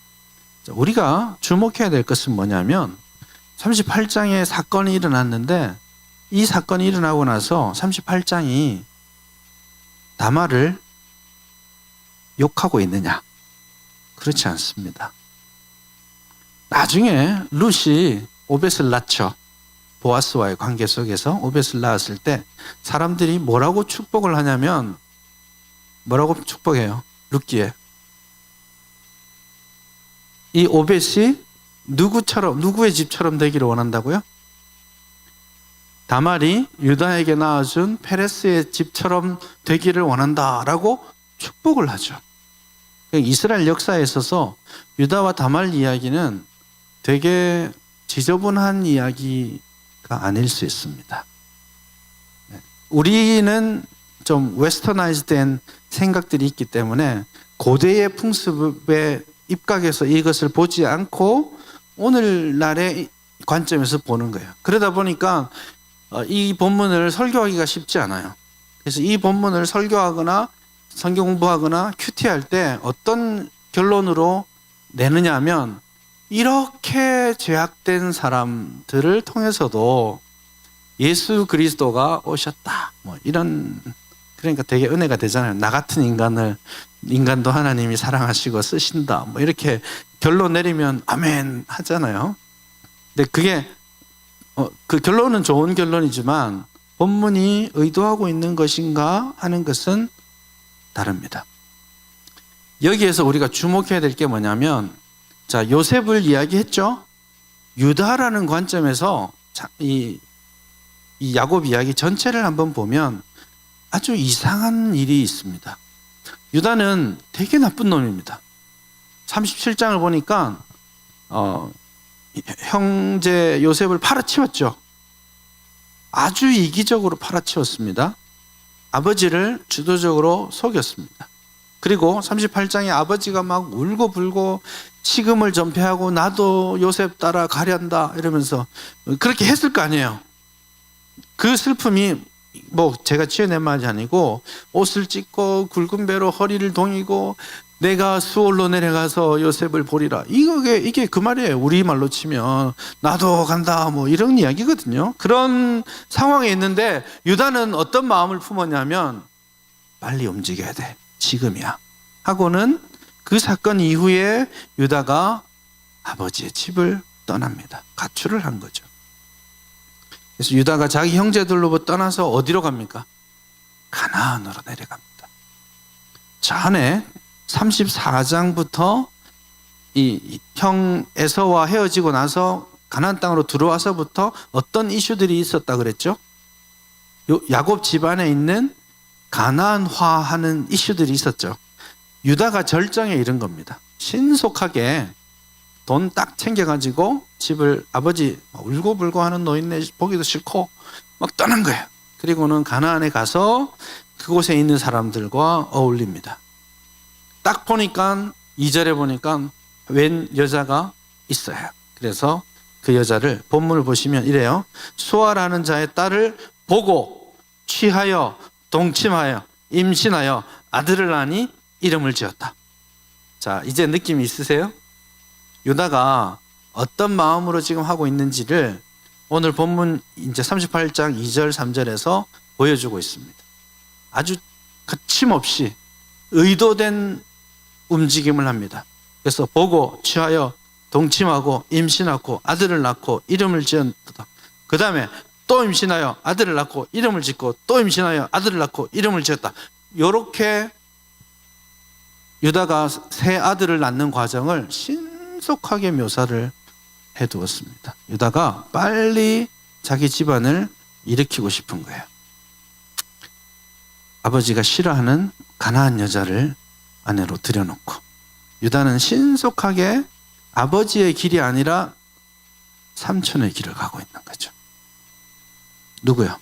우리가 주목해야 될 것은 뭐냐면 38장에 사건이 일어났는데 이 사건이 일어나고 나서 38장이 다말을 욕하고 있느냐? 그렇지 않습니다. 나중에 룻이 오벳을 낳죠. 보아스와의 관계 속에서 오벳을 낳았을 때 사람들이 뭐라고 축복을 하냐면 뭐라고 축복해요? 룻기에 이 오벳이 누구의 집처럼 되기를 원한다고요? 다말이 유다에게 낳아준 페레스의 집처럼 되기를 원한다라고 축복을 하죠. 이스라엘 역사에 있어서 유다와 다말 이야기는 되게 지저분한 이야기가 아닐 수 있습니다. 우리는 좀 웨스터나이즈된 생각들이 있기 때문에 고대의 풍습에 입각해서 이것을 보지 않고 오늘날의 관점에서 보는 거예요. 그러다 보니까 이 본문을 설교하기가 쉽지 않아요. 그래서 이 본문을 설교하거나 성경 공부하거나 큐티할 때 어떤 결론으로 내느냐 하면 이렇게 죄악된 사람들을 통해서도 예수 그리스도가 오셨다. 뭐 이런, 그러니까 되게 은혜가 되잖아요. 나 같은 인간도 하나님이 사랑하시고 쓰신다. 뭐 이렇게 결론 내리면 아멘 하잖아요. 근데 그게 그 결론은 좋은 결론이지만 본문이 의도하고 있는 것인가 하는 것은 다릅니다. 여기에서 우리가 주목해야 될 게 뭐냐면, 자, 요셉을 이야기했죠. 유다라는 관점에서 이 야곱 이야기 전체를 한번 보면 아주 이상한 일이 있습니다. 유다는 되게 나쁜 놈입니다. 37장을 보니까 형제 요셉을 팔아치웠죠. 아주 이기적으로 팔아치웠습니다. 아버지를 주도적으로 속였습니다. 그리고 38장에 아버지가 막 울고불고 식음을 전폐하고 나도 요셉 따라 가련다 이러면서 그렇게 했을 거 아니에요. 그 슬픔이 뭐 제가 지어낸 말이 아니고 옷을 찢고 굵은 배로 허리를 동이고 내가 수월로 내려가서 요셉을 보리라. 이게 그 말이에요. 우리말로 치면 나도 간다 뭐 이런 이야기거든요. 그런 상황에 있는데 유다는 어떤 마음을 품었냐면 빨리 움직여야 돼. 지금이야. 하고는 그 사건 이후에 유다가 아버지의 집을 떠납니다. 가출을 한 거죠. 그래서 유다가 자기 형제들로부터 떠나서 어디로 갑니까? 가나안으로 내려갑니다. 전에 34장부터 이 형 에서와 헤어지고 나서 가나안 땅으로 들어와서부터 어떤 이슈들이 있었다 그랬죠? 야곱 집안에 있는 가나안화하는 이슈들이 있었죠. 유다가 절정에 이른 겁니다. 신속하게 돈 딱 챙겨가지고 집을 아버지 울고불고 하는 노인네 보기도 싫고 막 떠난 거예요. 그리고는 가나안에 가서 그곳에 있는 사람들과 어울립니다. 딱 보니까 2절에 보니까 웬 여자가 있어요. 그래서 그 여자를 본문을 보시면 이래요. 수아라는 자의 딸을 보고 취하여 동침하여 임신하여 아들을 낳으니 이름을 지었다. 자, 이제 느낌이 있으세요? 유다가 어떤 마음으로 지금 하고 있는지를 오늘 본문 이제 38장 2절 3절에서 보여주고 있습니다. 아주 거침없이 의도된 움직임을 합니다. 그래서 보고 취하여 동침하고 임신하고 아들을 낳고 이름을 지었다. 그 다음에 또 임신하여 아들을 낳고 이름을 짓고 또 임신하여 아들을 낳고 이름을 지었다. 이렇게 유다가 새 아들을 낳는 과정을 신속하게 묘사를 해두었습니다. 유다가 빨리 자기 집안을 일으키고 싶은 거예요. 아버지가 싫어하는 가나안 여자를 아내로 들여놓고 유다는 신속하게 아버지의 길이 아니라 삼촌의 길을 가고 있는 거죠. 누구요?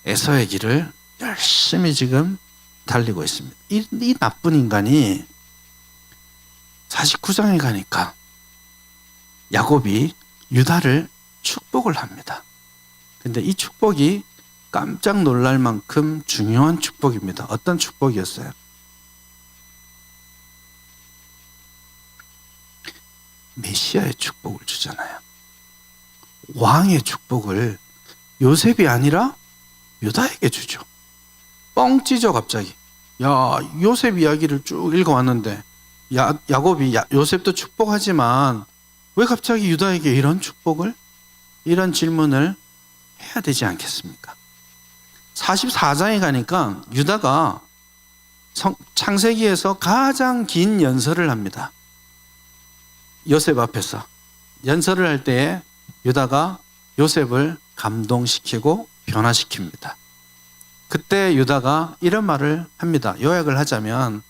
에서의 길을 열심히 지금 달리고 있습니다. 이 나쁜 인간이 49장에 가니까 야곱이 유다를 축복을 합니다. 근데 이 축복이 깜짝 놀랄 만큼 중요한 축복입니다. 어떤 축복이었어요? 메시아의 축복을 주잖아요. 왕의 축복을 요셉이 아니라 유다에게 주죠. 뻥 찌죠 갑자기. 야, 요셉 이야기를 쭉 읽어왔는데 야곱이 요셉도 축복하지만 왜 갑자기 유다에게 이런 축복을? 이런 질문을 해야 되지 않겠습니까? 44장에 가니까 유다가 창세기에서 가장 긴 연설을 합니다. 요셉 앞에서 연설을 할 때에 유다가 요셉을 감동시키고 변화시킵니다. 그때 유다가 이런 말을 합니다. 요약을 하자면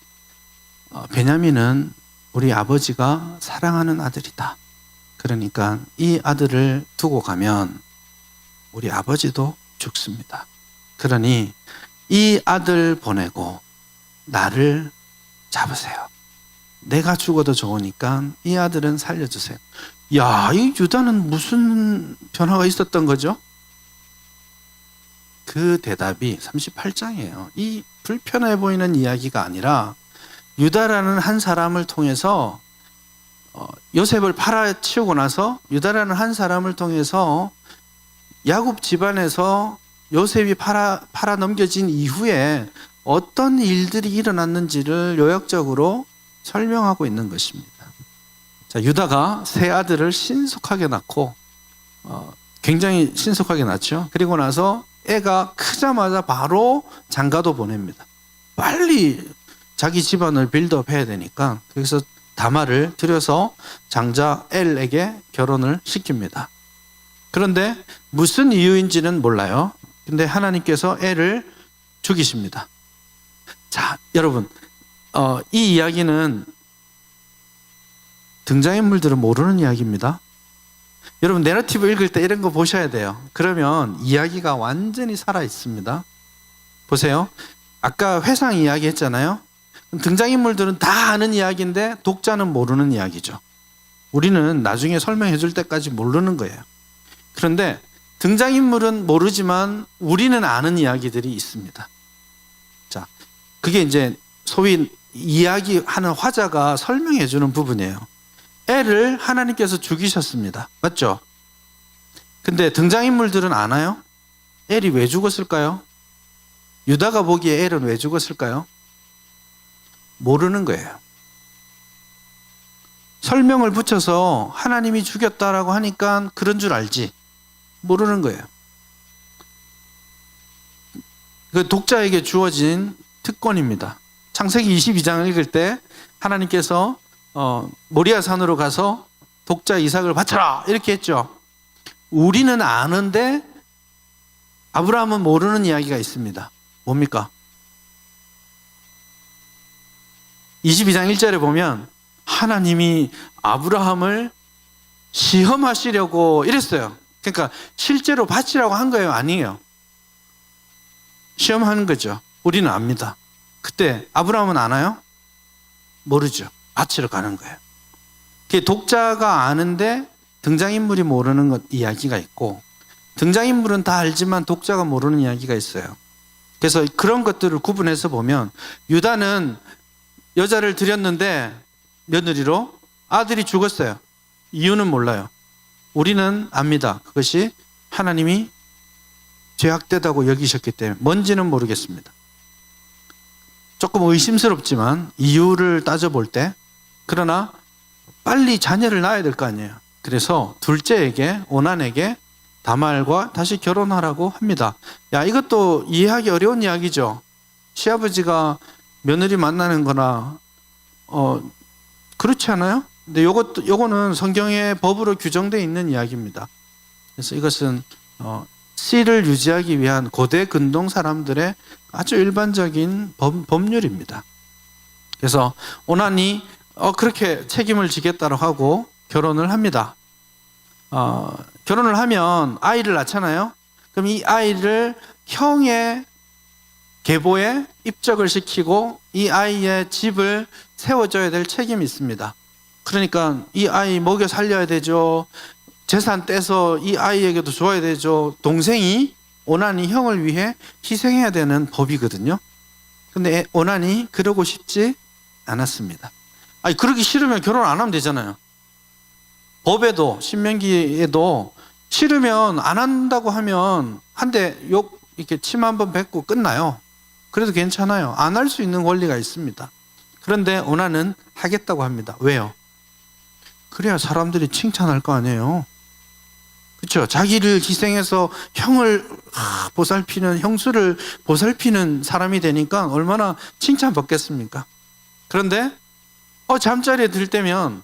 베냐민은 우리 아버지가 사랑하는 아들이다. 그러니까 이 아들을 두고 가면 우리 아버지도 죽습니다. 그러니 이 아들 보내고 나를 잡으세요. 내가 죽어도 좋으니까 이 아들은 살려주세요. 야, 이 유다는 무슨 변화가 있었던 거죠? 그 대답이 38장이에요. 이 불편해 보이는 이야기가 아니라 유다라는 한 사람을 통해서 요셉을 팔아치우고 나서 유다라는 한 사람을 통해서 야곱 집안에서 요셉이 팔아 넘겨진 이후에 어떤 일들이 일어났는지를 요약적으로 설명하고 있는 것입니다. 자, 유다가 세 아들을 신속하게 낳고 굉장히 신속하게 낳죠. 그리고 나서 애가 크자마자 바로 장가도 보냅니다. 빨리 자기 집안을 빌드업 해야 되니까 그래서 다말을 들여서 장자 엘에게 결혼을 시킵니다. 그런데 무슨 이유인지는 몰라요. 근데 하나님께서 애를 죽이십니다. 자, 여러분, 이 이야기는 등장인물들은 모르는 이야기입니다. 여러분, 내러티브 읽을 때 이런 거 보셔야 돼요. 그러면 이야기가 완전히 살아 있습니다. 보세요. 아까 회상 이야기 했잖아요. 등장인물들은 다 아는 이야기인데 독자는 모르는 이야기죠. 우리는 나중에 설명해 줄 때까지 모르는 거예요. 그런데 등장인물은 모르지만 우리는 아는 이야기들이 있습니다. 자, 그게 이제 소위 이야기하는 화자가 설명해 주는 부분이에요. 애를 하나님께서 죽이셨습니다. 맞죠? 근데 등장인물들은 아나요? 엘이 왜 죽었을까요? 유다가 보기에 엘은 왜 죽었을까요? 모르는 거예요. 설명을 붙여서 하나님이 죽였다라고 하니까 그런 줄 알지. 모르는 거예요. 그 독자에게 주어진 특권입니다. 창세기 22장을 읽을 때 하나님께서 모리아 산으로 가서 독자 이삭을 바쳐라 이렇게 했죠. 우리는 아는데 아브라함은 모르는 이야기가 있습니다. 뭡니까? 22장 1절에 보면 하나님이 아브라함을 시험하시려고 이랬어요. 그러니까 실제로 바치라고 한 거예요? 아니에요. 시험하는 거죠. 우리는 압니다. 그때 아브라함은 아나요? 모르죠. 바치러 가는 거예요. 독자가 아는데 등장인물이 모르는 것 이야기가 있고 등장인물은 다 알지만 독자가 모르는 이야기가 있어요. 그래서 그런 것들을 구분해서 보면 유다는 여자를 들였는데 며느리로 아들이 죽었어요. 이유는 몰라요. 우리는 압니다. 그것이 하나님이 죄악되다고 여기셨기 때문에 뭔지는 모르겠습니다. 조금 의심스럽지만 이유를 따져볼 때 그러나 빨리 자녀를 낳아야 될 거 아니에요. 그래서 둘째에게 오난에게 다말과 다시 결혼하라고 합니다. 야, 이것도 이해하기 어려운 이야기죠. 시아버지가 며느리 만나는 거나 그렇지 않아요? 근데 요거는 성경의 법으로 규정되어 있는 이야기입니다. 그래서 이것은 씨를 유지하기 위한 고대 근동 사람들의 아주 일반적인 법률입니다. 그래서 오난이 그렇게 책임을 지겠다고 하고 결혼을 합니다. 결혼을 하면 아이를 낳잖아요. 그럼 이 아이를 형의 계보에 입적을 시키고 이 아이의 집을 세워줘야 될 책임이 있습니다. 그러니까 이 아이 먹여 살려야 되죠. 재산 떼서 이 아이에게도 줘야 되죠. 동생이 오난이 형을 위해 희생해야 되는 법이거든요. 근데 오난이 그러고 싶지 않았습니다. 아니, 그러기 싫으면 결혼 안 하면 되잖아요. 법에도 신명기에도 싫으면 안 한다고 하면 한 대 욕 이렇게 침 한 번 뱉고 끝나요. 그래도 괜찮아요. 안 할 수 있는 권리가 있습니다. 그런데 오난은 하겠다고 합니다. 왜요? 그래야 사람들이 칭찬할 거 아니에요. 그렇죠? 자기를 희생해서 형을 보살피는, 형수를 보살피는 사람이 되니까 얼마나 칭찬받겠습니까? 그런데 잠자리에 들 때면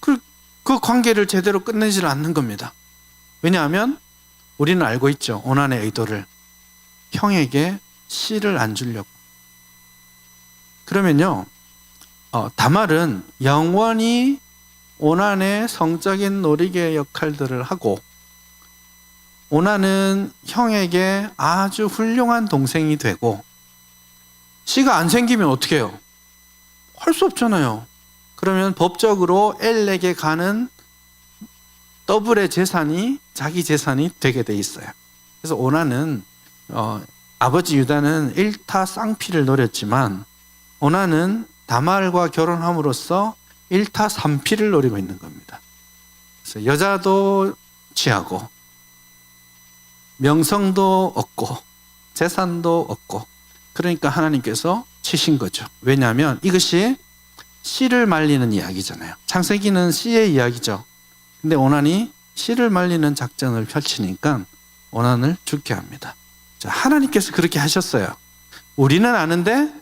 그 관계를 제대로 끝내지를 않는 겁니다. 왜냐하면 우리는 알고 있죠. 오난의 의도를. 형에게 씨를 안 주려고. 그러면요, 다말은 영원히 오난의 성적인 놀이개 역할들을 하고, 오난은 형에게 아주 훌륭한 동생이 되고, 씨가 안 생기면 어떻게 해요? 할 수 없잖아요. 그러면 법적으로 엘에게 가는 더블의 재산이 자기 재산이 되게 돼 있어요. 그래서 오난은 아버지 유다는 일타쌍피를 노렸지만 오난은 다말과 결혼함으로써 일타삼피를 노리고 있는 겁니다. 그래서 여자도 취하고 명성도 얻고 재산도 얻고, 그러니까 하나님께서 치신 거죠. 왜냐하면 이것이 씨를 말리는 이야기잖아요. 창세기는 씨의 이야기죠. 근데 오난이 씨를 말리는 작전을 펼치니까 오난을 죽게 합니다. 자, 하나님께서 그렇게 하셨어요. 우리는 아는데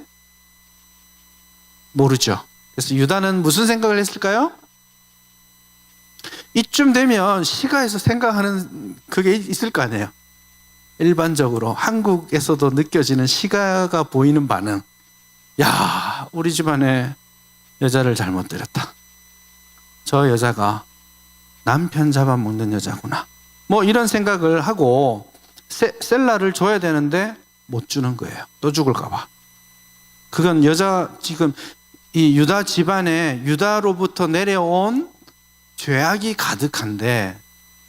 모르죠. 그래서 유다는 무슨 생각을 했을까요? 이쯤 되면 시가에서 생각하는 그게 있을 거 아니에요. 일반적으로 한국에서도 느껴지는 시가가 보이는 반응. 야, 우리 집안에 여자를 잘못 들였다. 저 여자가 남편 잡아먹는 여자구나. 뭐 이런 생각을 하고 셀라를 줘야 되는데 못 주는 거예요. 또 죽을까 봐. 그건 지금 이 유다 집안에 유다로부터 내려온 죄악이 가득한데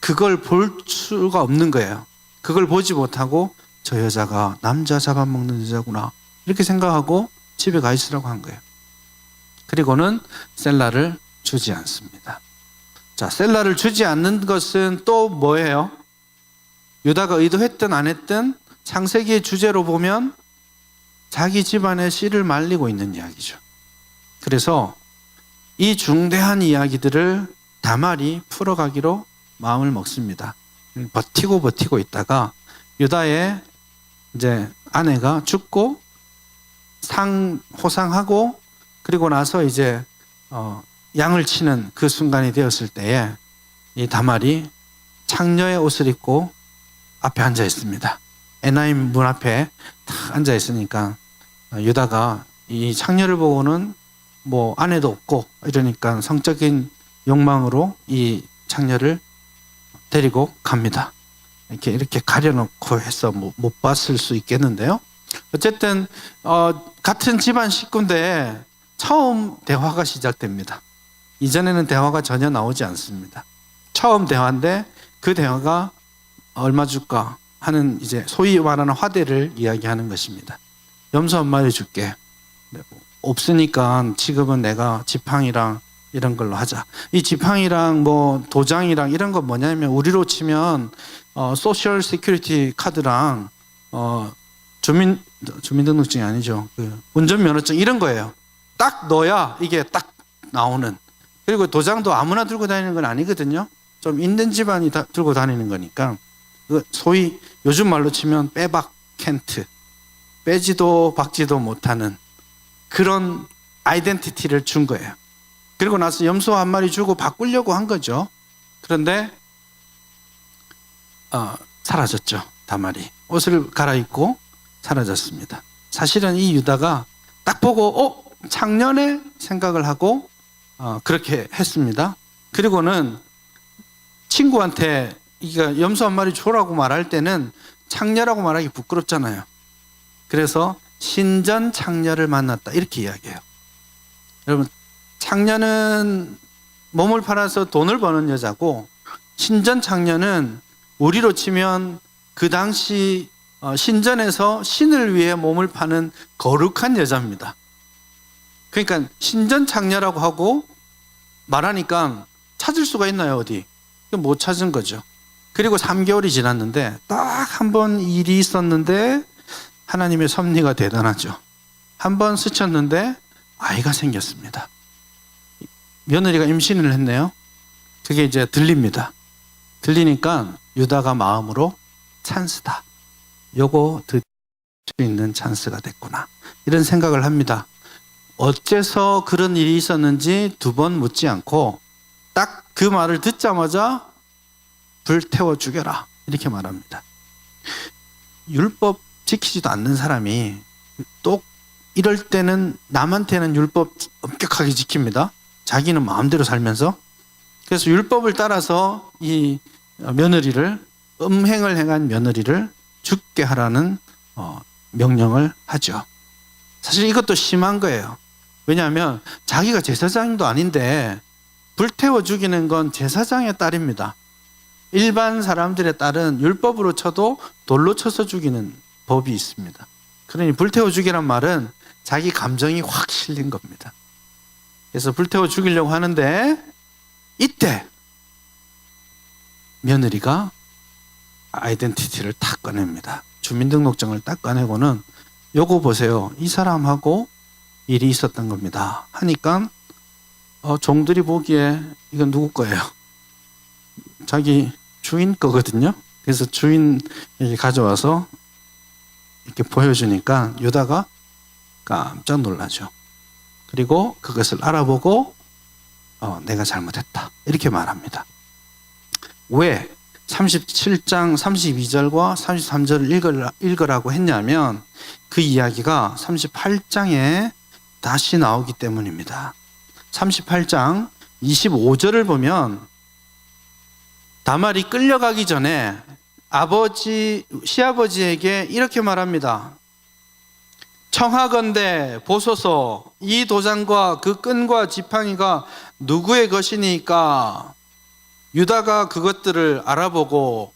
그걸 볼 수가 없는 거예요. 그걸 보지 못하고 저 여자가 남자 잡아먹는 여자구나 이렇게 생각하고 집에 가 있으라고 한 거예요. 그리고는 셀라를 주지 않습니다. 자, 셀라를 주지 않는 것은 또 뭐예요? 유다가 의도했든 안 했든 창세기의 주제로 보면 자기 집안의 씨를 말리고 있는 이야기죠. 그래서 이 중대한 이야기들을 다말이 풀어가기로 마음을 먹습니다. 버티고 있다가 유다의 이제 아내가 죽고 호상하고 그리고 나서 이제 양을 치는 그 순간이 되었을 때에 이 다말이 창녀의 옷을 입고 앞에 앉아 있습니다. 에나임 문 앞에 탁 앉아 있으니까 유다가 이 창녀를 보고는 뭐 아내도 없고 이러니까 성적인 욕망으로 이 창녀를 데리고 갑니다. 이렇게 가려놓고 해서 못 봤을 수 있겠는데요. 어쨌든 같은 집안 식구인데 처음 대화가 시작됩니다. 이전에는 대화가 전혀 나오지 않습니다. 처음 대화인데 그 대화가 얼마 줄까 하는 이제 소위 말하는 화대를 이야기하는 것입니다. 염소 한 마리 줄게. 없으니까 지금은 내가 지팡이랑 이런 걸로 하자. 이 지팡이랑 뭐 도장이랑 이런 건 뭐냐면 우리로 치면 소셜 시큐리티 카드랑 주민등록증이 아니죠. 그 운전면허증 이런 거예요. 딱 넣어야 이게 딱 나오는. 그리고 도장도 아무나 들고 다니는 건 아니거든요. 좀 있는 집안이 들고 다니는 거니까 소위 요즘 말로 치면 빼박 캔트, 빼지도 박지도 못하는 그런 아이덴티티를 준 거예요. 그리고 나서 염소 한 마리 주고 바꾸려고 한 거죠. 그런데 사라졌죠. 다말이 옷을 갈아입고 사라졌습니다. 사실은 이 유다가 딱 보고 작년에 생각을 하고 그렇게 했습니다. 그리고는 친구한테 이거 염소 한 마리 줘라고 말할 때는 창녀라고 말하기 부끄럽잖아요. 그래서 신전 창녀를 만났다 이렇게 이야기해요. 여러분, 창녀는 몸을 팔아서 돈을 버는 여자고 신전 창녀는 우리로 치면 그 당시 신전에서 신을 위해 몸을 파는 거룩한 여자입니다. 그러니까 신전 창녀라고 하고 말하니까 찾을 수가 있나요? 어디? 못 찾은 거죠. 그리고 3개월이 지났는데 딱 한 번 일이 있었는데 하나님의 섭리가 대단하죠. 한 번 스쳤는데 아이가 생겼습니다. 며느리가 임신을 했네요. 그게 이제 들립니다. 들리니까 유다가 마음으로 찬스다. 요거 드릴 수 있는 찬스가 됐구나. 이런 생각을 합니다. 어째서 그런 일이 있었는지 2번 묻지 않고 딱 그 말을 듣자마자 불태워 죽여라. 이렇게 말합니다. 율법 지키지도 않는 사람이 또 이럴 때는 남한테는 율법 엄격하게 지킵니다. 자기는 마음대로 살면서. 그래서 율법을 따라서 이 며느리를, 음행을 행한 며느리를 죽게 하라는 명령을 하죠. 사실 이것도 심한 거예요. 왜냐하면 자기가 제사장도 아닌데 불태워 죽이는 건 제사장의 딸입니다. 일반 사람들의 딸은 율법으로 쳐도 돌로 쳐서 죽이는 법이 있습니다. 그러니 불태워 죽이란 말은 자기 감정이 확 실린 겁니다. 그래서 불태워 죽이려고 하는데 이때 며느리가 아이덴티티를 딱 꺼냅니다. 주민등록증을 딱 꺼내고는 요거 보세요. 이 사람하고 일이 있었던 겁니다. 하니까 종들이 보기에 이건 누구 거예요? 자기 주인 거거든요. 그래서 주인에게 가져와서 이렇게 보여주니까 유다가 깜짝 놀라죠. 그리고 그것을 알아보고 내가 잘못했다. 이렇게 말합니다. 왜 37장 32절과 33절을 읽으라고 했냐면 그 이야기가 38장에 다시 나오기 때문입니다. 38장 25절을 보면 다말이 끌려가기 전에 시아버지에게 이렇게 말합니다. 청하건대 보소서, 이 도장과 그 끈과 지팡이가 누구의 것이니까? 유다가 그것들을 알아보고,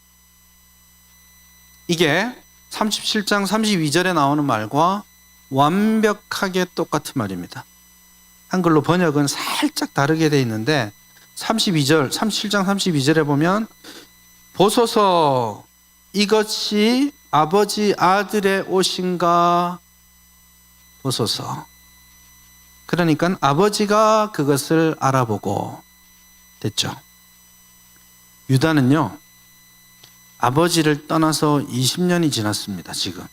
이게 37장 32절에 나오는 말과 완벽하게 똑같은 말입니다. 한글로 번역은 살짝 다르게 되어 있는데 37장 32절에 보면 보소서, 이것이 아버지 아들의 옷인가 보소서. 그러니까 아버지가 그것을 알아보고 됐죠. 유다는요, 아버지를 떠나서 20년이 지났습니다. 지금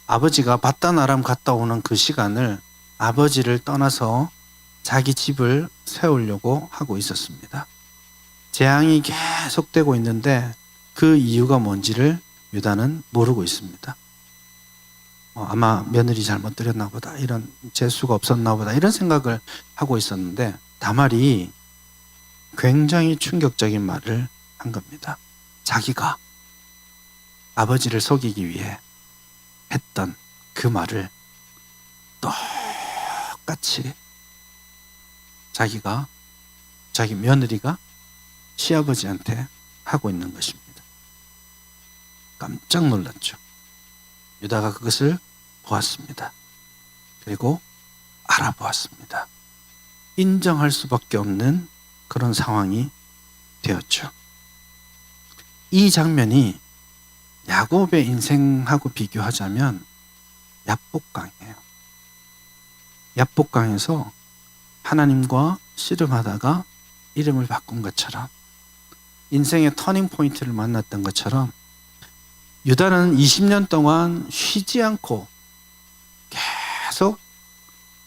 아버지가 바단 아람 갔다 오는 그 시간을 아버지를 떠나서 자기 집을 세우려고 하고 있었습니다. 재앙이 계속되고 있는데 그 이유가 뭔지를 유다는 모르고 있습니다. 아마 며느리 잘못 들였나 보다, 이런 재수가 없었나 보다, 이런 생각을 하고 있었는데 다말이 굉장히 충격적인 말을 한 겁니다. 자기가 아버지를 속이기 위해 했던 그 말을 똑같이 자기 며느리가 시아버지한테 하고 있는 것입니다. 깜짝 놀랐죠. 유다가 그것을 보았습니다. 그리고 알아보았습니다. 인정할 수밖에 없는 그런 상황이 되었죠. 이 장면이 야곱의 인생하고 비교하자면 야복강이에요. 야복강에서 하나님과 씨름하다가 이름을 바꾼 것처럼, 인생의 터닝 포인트를 만났던 것처럼 유다는 20년 동안 쉬지 않고 계속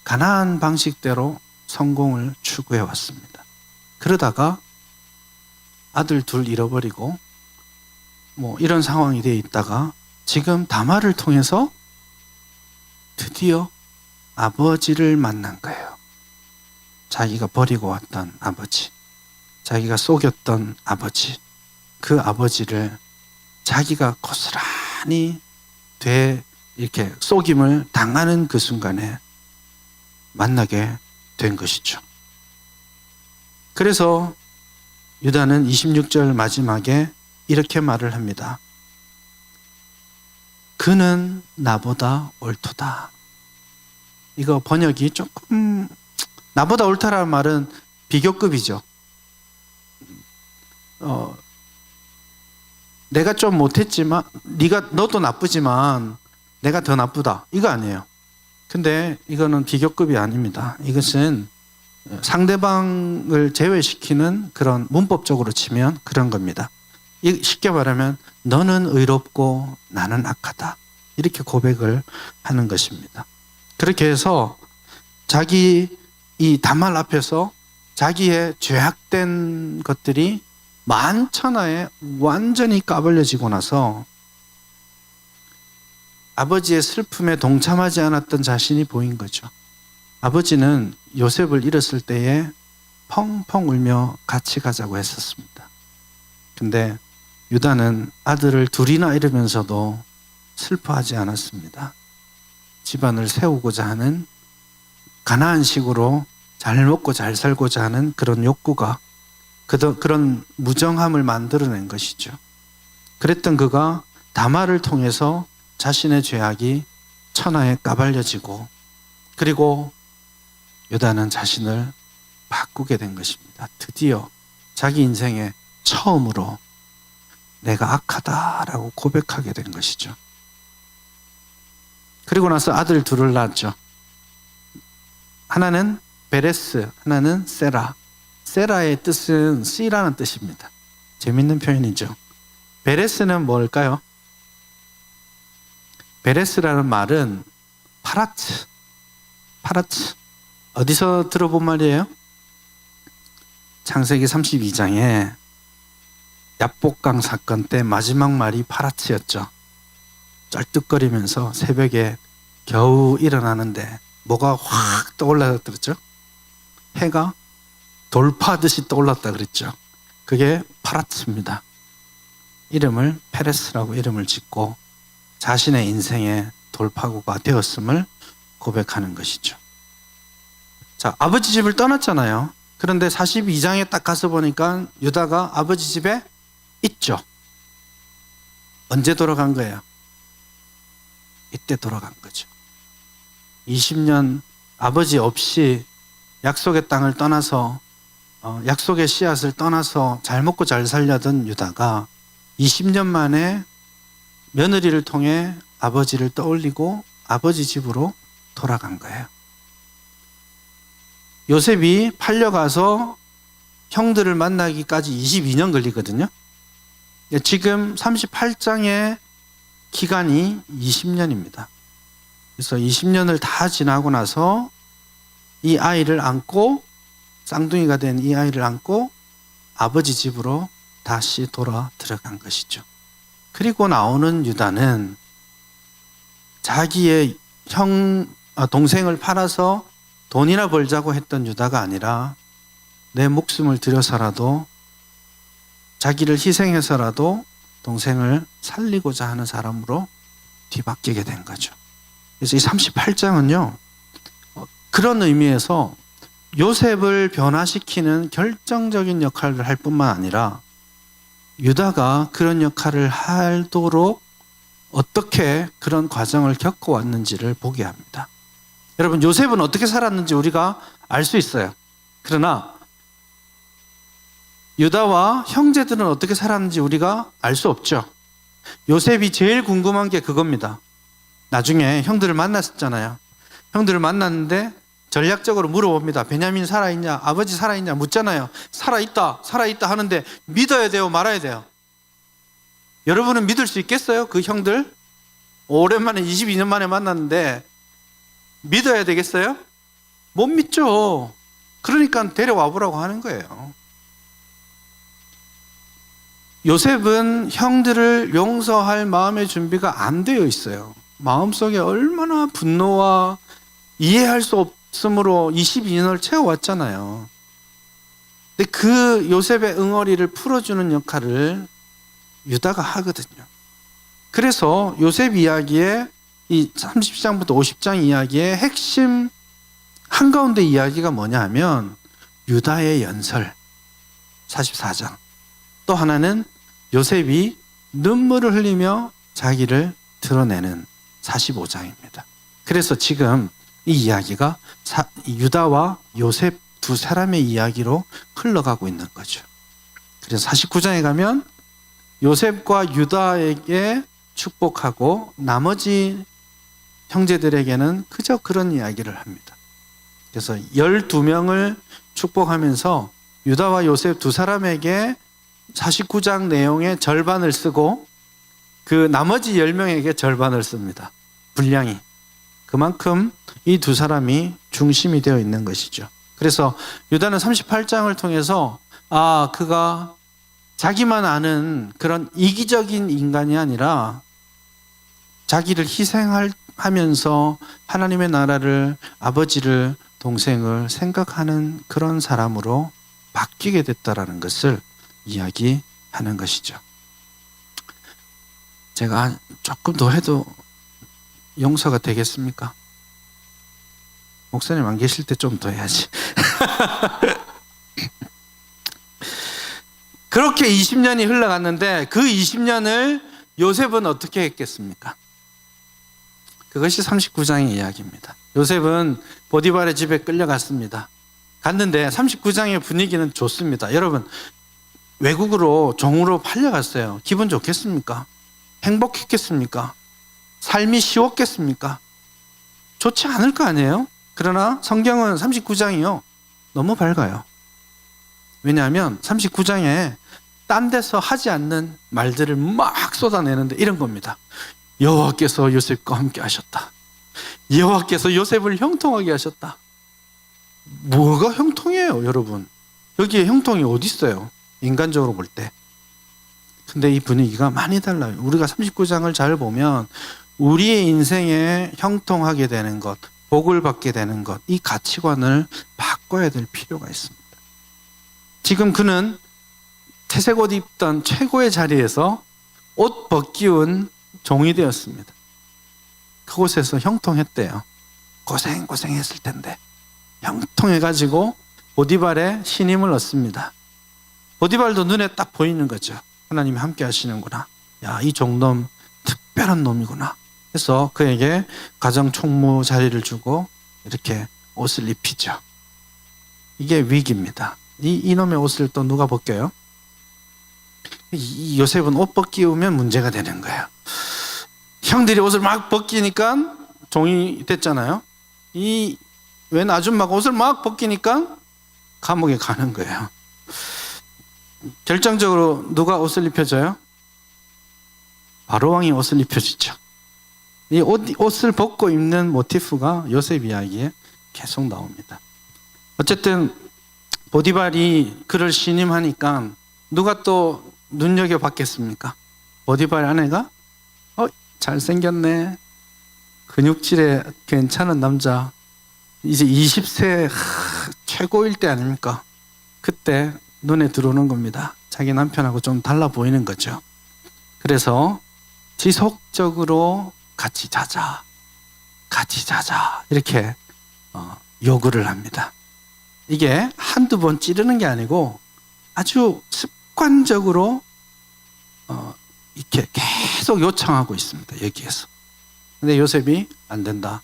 가나안 방식대로 성공을 추구해 왔습니다. 그러다가 아들 둘 잃어버리고 이런 상황이 되어 있다가 지금 다말을 통해서 드디어 아버지를 만난 거예요. 자기가 버리고 왔던 아버지, 자기가 속였던 아버지, 그 아버지를 자기가 고스란히 이렇게 속임을 당하는 그 순간에 만나게 된 것이죠. 그래서 유다는 26절 마지막에 이렇게 말을 합니다. 그는 나보다 옳도다. 이거 번역이 조금, 나보다 옳다라는 말은 비교급이죠. 내가 좀 못했지만, 너도 나쁘지만 내가 더 나쁘다, 이거 아니에요. 근데 이거는 비교급이 아닙니다. 이것은 상대방을 제외시키는 그런, 문법적으로 치면 그런 겁니다. 쉽게 말하면 너는 의롭고 나는 악하다, 이렇게 고백을 하는 것입니다. 그렇게 해서 이 다말 앞에서 자기의 죄악된 것들이 만천하에 완전히 까발려지고 나서 아버지의 슬픔에 동참하지 않았던 자신이 보인 거죠. 아버지는 요셉을 잃었을 때에 펑펑 울며 같이 가자고 했었습니다. 근데 유다는 아들을 둘이나 잃으면서도 슬퍼하지 않았습니다. 집안을 세우고자 하는 가나안식으로 잘 먹고 잘 살고자 하는 그런 욕구가 그런 무정함을 만들어낸 것이죠. 그랬던 그가 다말을 통해서 자신의 죄악이 천하에 까발려지고 그리고 유다는 자신을 바꾸게 된 것입니다. 드디어 자기 인생에 처음으로 내가 악하다라고 고백하게 된 것이죠. 그리고 나서 아들 둘을 낳았죠. 하나는 베레스, 하나는 세라. 세라의 뜻은 씨라는 뜻입니다. 재밌는 표현이죠. 베레스는 뭘까요? 베레스라는 말은 파라츠. 어디서 들어본 말이에요? 창세기 32장에 야복강 사건 때 마지막 말이 파라츠였죠. 쩔뚝거리면서 새벽에 겨우 일어나는데 뭐가 확 떠올랐더랬죠? 해가 돌파하듯이 떠올랐다 그랬죠. 그게 파라츠입니다. 이름을 페레스라고 이름을 짓고 자신의 인생의 돌파구가 되었음을 고백하는 것이죠. 자, 아버지 집을 떠났잖아요. 그런데 42장에 딱 가서 보니까 유다가 아버지 집에 있죠. 언제 돌아간 거예요? 이때 돌아간 거죠. 20년 아버지 없이 약속의 땅을 떠나서 약속의 씨앗을 떠나서 잘 먹고 잘 살려던 유다가 20년 만에 며느리를 통해 아버지를 떠올리고 아버지 집으로 돌아간 거예요. 요셉이 팔려가서 형들을 만나기까지 22년 걸리거든요. 지금 38장의 기간이 20년입니다. 그래서 20년을 다 지나고 나서 이 아이를 안고 쌍둥이가 된 이 아이를 안고 아버지 집으로 다시 돌아 들어간 것이죠. 그리고 나오는 유다는 자기의 동생을 팔아서 돈이나 벌자고 했던 유다가 아니라 내 목숨을 들여서라도 자기를 희생해서라도 동생을 살리고자 하는 사람으로 뒤바뀌게 된 거죠. 그래서 이 38장은요, 그런 의미에서 요셉을 변화시키는 결정적인 역할을 할 뿐만 아니라 유다가 그런 역할을 하도록 어떻게 그런 과정을 겪어왔는지를 보게 합니다. 여러분, 요셉은 어떻게 살았는지 우리가 알 수 있어요. 그러나 유다와 형제들은 어떻게 살았는지 우리가 알 수 없죠. 요셉이 제일 궁금한 게 그겁니다. 나중에 형들을 만났었잖아요. 형들을 만났는데 전략적으로 물어봅니다. 베냐민 살아있냐? 아버지 살아있냐? 묻잖아요. 살아있다 하는데 믿어야 돼요? 말아야 돼요? 여러분은 믿을 수 있겠어요? 그 형들? 오랜만에 22년 만에 만났는데 믿어야 되겠어요? 못 믿죠. 그러니까 데려와 보라고 하는 거예요. 요셉은 형들을 용서할 마음의 준비가 안 되어 있어요. 마음속에 얼마나 분노와 이해할 수 없음으로 22년을 채워왔잖아요. 근데 그 요셉의 응어리를 풀어주는 역할을 유다가 하거든요. 그래서 요셉 이야기의 이 30장부터 50장 이야기의 핵심 한가운데 이야기가 뭐냐 하면 유다의 연설 44장, 또 하나는 요셉이 눈물을 흘리며 자기를 드러내는 45장입니다. 그래서 지금 이 이야기가 유다와 요셉 두 사람의 이야기로 흘러가고 있는 거죠. 그래서 49장에 가면 요셉과 유다에게 축복하고 나머지 형제들에게는 그저 그런 이야기를 합니다. 그래서 12명을 축복하면서 유다와 요셉 두 사람에게 49장 내용의 절반을 쓰고 그 나머지 10명에게 절반을 씁니다. 분량이. 그만큼 이 두 사람이 중심이 되어 있는 것이죠. 그래서 유다는 38장을 통해서 그가 자기만 아는 그런 이기적인 인간이 아니라 자기를 희생하면서 하나님의 나라를, 아버지를, 동생을 생각하는 그런 사람으로 바뀌게 됐다라는 것을 이야기하는 것이죠. 제가 조금 더 해도 용서가 되겠습니까? 목사님 안 계실 때 좀 더 해야지. 그렇게 20년이 흘러갔는데 그 20년을 요셉은 어떻게 했겠습니까? 그것이 39장의 이야기입니다. 요셉은 보디발의 집에 끌려갔습니다. 갔는데 39장의 분위기는 좋습니다. 여러분, 외국으로 종으로 팔려갔어요. 기분 좋겠습니까? 행복했겠습니까? 삶이 쉬웠겠습니까? 좋지 않을 거 아니에요? 그러나 성경은 39장이요. 너무 밝아요. 왜냐하면 39장에 딴 데서 하지 않는 말들을 막 쏟아내는데 이런 겁니다. 여호와께서 요셉과 함께 하셨다. 여호와께서 요셉을 형통하게 하셨다. 뭐가 형통이에요, 여러분? 여기에 형통이 어디 있어요? 인간적으로 볼 때. 근데 이 분위기가 많이 달라요. 우리가 39장을 잘 보면 우리의 인생에 형통하게 되는 것, 복을 받게 되는 것, 이 가치관을 바꿔야 될 필요가 있습니다. 지금 그는 태색 옷 입던 최고의 자리에서 옷 벗기운 종이 되었습니다. 그곳에서 형통했대요. 고생했을 텐데 형통해가지고 보디발의 신임을 얻습니다. 보디발도 눈에 딱 보이는 거죠. 하나님이 함께 하시는구나. 야, 이 종놈 특별한 놈이구나. 그래서 그에게 가정 총무 자리를 주고 이렇게 옷을 입히죠. 이게 위기입니다. 이놈의 옷을 또 누가 벗겨요? 이 요셉은 옷 벗기우면 문제가 되는 거예요. 형들이 옷을 막 벗기니까 종이 됐잖아요. 이 웬 아줌마가 옷을 막 벗기니까 감옥에 가는 거예요. 결정적으로 누가 옷을 입혀줘요? 바로왕이 옷을 입혀주죠. 이 옷을 벗고 입는 모티프가 요셉 이야기에 계속 나옵니다. 어쨌든 보디발이 그를 신임하니까 누가 또 눈여겨봤겠습니까? 보디발 아내가 잘생겼네, 근육질에 괜찮은 남자, 이제 20세 최고일 때 아닙니까? 그때 눈에 들어오는 겁니다. 자기 남편하고 좀 달라 보이는 거죠. 그래서 지속적으로 같이 자자 이렇게 요구를 합니다. 이게 한두 번 찌르는 게 아니고 아주 습관적으로 이렇게 계속 요청하고 있습니다. 여기에서. 근데 요셉이 안 된다.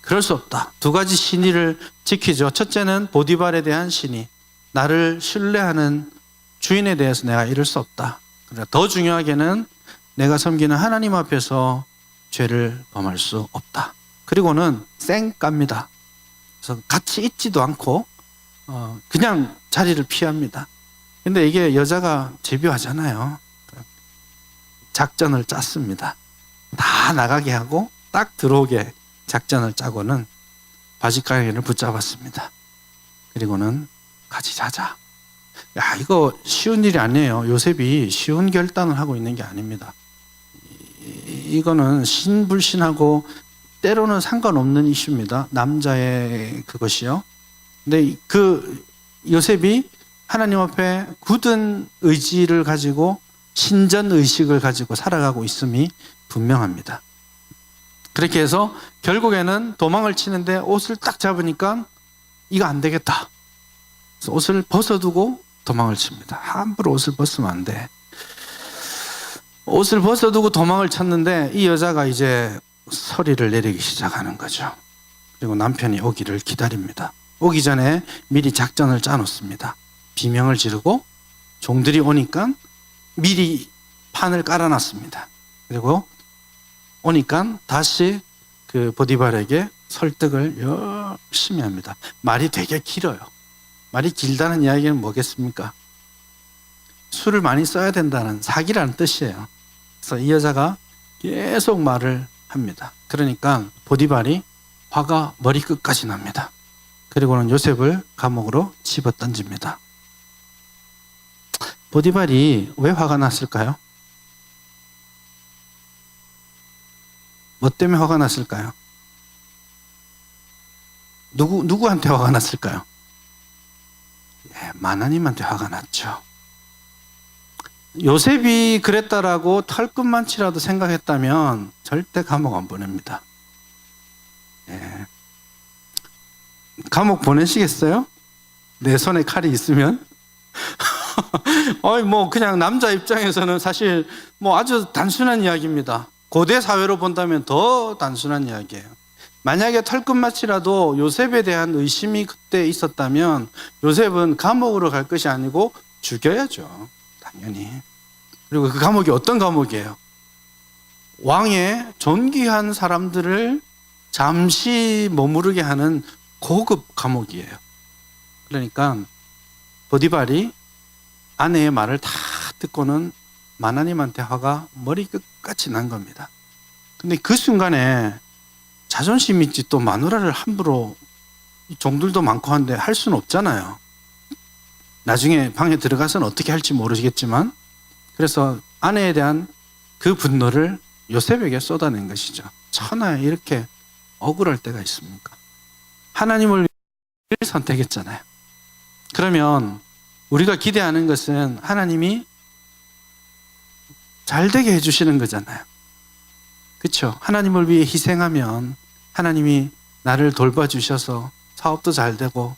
그럴 수 없다. 두 가지 신의를 지키죠. 첫째는 보디발에 대한 신의. 나를 신뢰하는 주인에 대해서 내가 이럴 수 없다. 그러나 더 중요하게는 내가 섬기는 하나님 앞에서 죄를 범할 수 없다. 그리고는 쌩깝니다. 그래서 같이 있지도 않고 그냥 자리를 피합니다. 근데 이게 여자가 집요하잖아요. 작전을 짰습니다. 다 나가게 하고 딱 들어오게 작전을 짜고는 바지가랑이를 붙잡았습니다. 그리고는 같이 자자. 야, 이거 쉬운 일이 아니에요. 요셉이 쉬운 결단을 하고 있는 게 아닙니다. 이거는 신불신하고 때로는 상관없는 이슈입니다. 남자의 그것이요. 근데 그 요셉이 하나님 앞에 굳은 의지를 가지고 신전 의식을 가지고 살아가고 있음이 분명합니다. 그렇게 해서 결국에는 도망을 치는데 옷을 딱 잡으니까 이거 안 되겠다. 그래서 옷을 벗어두고 도망을 칩니다. 함부로 옷을 벗으면 안 돼. 옷을 벗어두고 도망을 쳤는데 이 여자가 이제 서리를 내리기 시작하는 거죠. 그리고 남편이 오기를 기다립니다. 오기 전에 미리 작전을 짜놓습니다. 비명을 지르고 종들이 오니까 미리 판을 깔아놨습니다. 그리고 오니까 다시 그 보디발에게 설득을 열심히 합니다. 말이 되게 길어요. 말이 길다는 이야기는 뭐겠습니까? 술을 많이 써야 된다는 사기라는 뜻이에요. 그래서 이 여자가 계속 말을 합니다. 그러니까 보디발이 화가 머리끝까지 납니다. 그리고는 요셉을 감옥으로 집어던집니다. 보디발이 왜 화가 났을까요? 뭐 때문에 화가 났을까요? 누구한테 화가 났을까요? 예, 하나님한테 화가 났죠. 요셉이 그랬다라고 털끝만치라도 생각했다면 절대 감옥 안 보냅니다. 예. 감옥 보내시겠어요? 내 손에 칼이 있으면? 뭐 그냥 남자 입장에서는 사실 뭐 아주 단순한 이야기입니다. 고대 사회로 본다면 더 단순한 이야기예요. 만약에 털끝마치라도 요셉에 대한 의심이 그때 있었다면 요셉은 감옥으로 갈 것이 아니고 죽여야죠. 당연히. 그리고 그 감옥이 어떤 감옥이에요? 왕의 존귀한 사람들을 잠시 머무르게 하는 고급 감옥이에요. 그러니까 보디발이 아내의 말을 다 듣고는 하나님한테 화가 머리 끝까지 난 겁니다. 근데 그 순간에 자존심 있지 또 마누라를 함부로 종들도 많고 한데 할 수는 없잖아요. 나중에 방에 들어가서는 어떻게 할지 모르겠지만 그래서 아내에 대한 그 분노를 요셉에게 쏟아낸 것이죠. 천하에 이렇게 억울할 때가 있습니까? 하나님을 위해 선택했잖아요. 그러면 우리가 기대하는 것은 하나님이 잘 되게 해주시는 거잖아요. 그렇죠? 하나님을 위해 희생하면 하나님이 나를 돌봐주셔서 사업도 잘 되고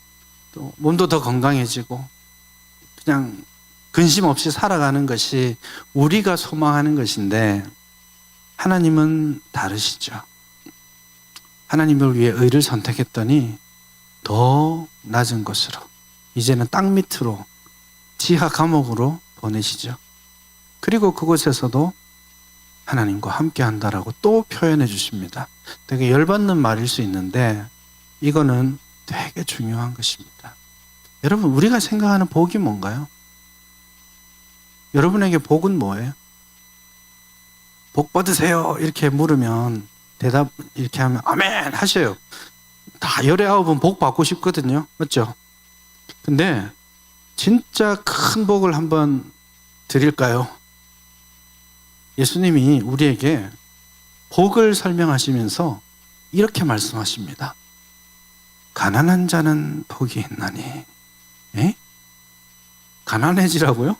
또 몸도 더 건강해지고 그냥 근심 없이 살아가는 것이 우리가 소망하는 것인데 하나님은 다르시죠. 하나님을 위해 의를 선택했더니 더 낮은 곳으로 이제는 땅 밑으로 지하 감옥으로 보내시죠. 그리고 그곳에서도 하나님과 함께 한다라고 또 표현해 주십니다. 되게 열받는 말일 수 있는데 이거는 되게 중요한 것입니다. 여러분, 우리가 생각하는 복이 뭔가요? 여러분에게 복은 뭐예요? 복 받으세요 이렇게 물으면 대답 이렇게 하면 아멘 하셔요. 다 19은 복 받고 싶거든요. 맞죠? 근데 진짜 큰 복을 한번 드릴까요? 예수님이 우리에게 복을 설명하시면서 이렇게 말씀하십니다. 가난한 자는 복이 있나니. 에? 가난해지라고요?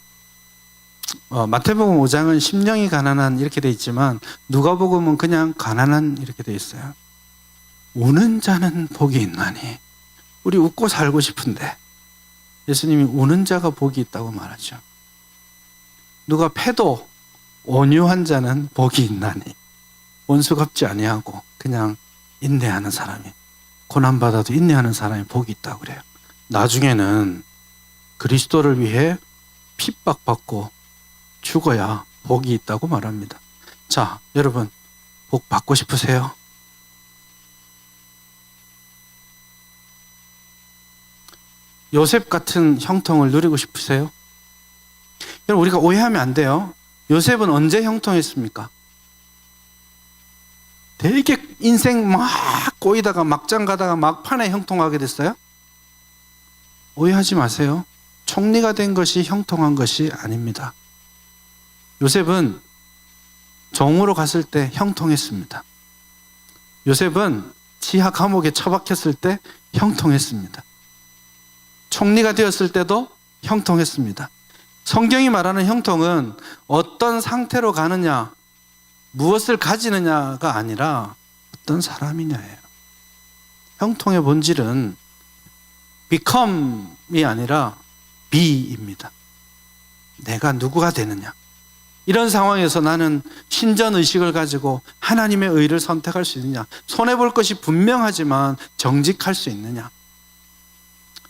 마태복음 5장은 심령이 가난한 이렇게 돼 있지만 누가복음은 그냥 가난한 이렇게 돼 있어요. 우는 자는 복이 있나니. 우리 웃고 살고 싶은데 예수님이 우는 자가 복이 있다고 말하죠. 누가 패도 온유한 자는 복이 있나니. 원수 갚지 아니하고 그냥 인내하는 사람이, 고난받아도 인내하는 사람이 복이 있다고 그래요. 나중에는 그리스도를 위해 핍박받고 죽어야 복이 있다고 말합니다. 자, 여러분, 복 받고 싶으세요? 요셉 같은 형통을 누리고 싶으세요? 여러분, 우리가 오해하면 안 돼요. 요셉은 언제 형통했습니까? 되게 인생 막 꼬이다가 막장 가다가 막판에 형통하게 됐어요? 오해하지 마세요. 총리가 된 것이 형통한 것이 아닙니다. 요셉은 종으로 갔을 때 형통했습니다. 요셉은 지하 감옥에 처박혔을 때 형통했습니다. 총리가 되었을 때도 형통했습니다. 성경이 말하는 형통은 어떤 상태로 가느냐, 무엇을 가지느냐가 아니라 어떤 사람이냐예요. 형통의 본질은 become이 아니라 be입니다. 내가 누구가 되느냐. 이런 상황에서 나는 신전의식을 가지고 하나님의 의를 선택할 수 있느냐. 손해볼 것이 분명하지만 정직할 수 있느냐.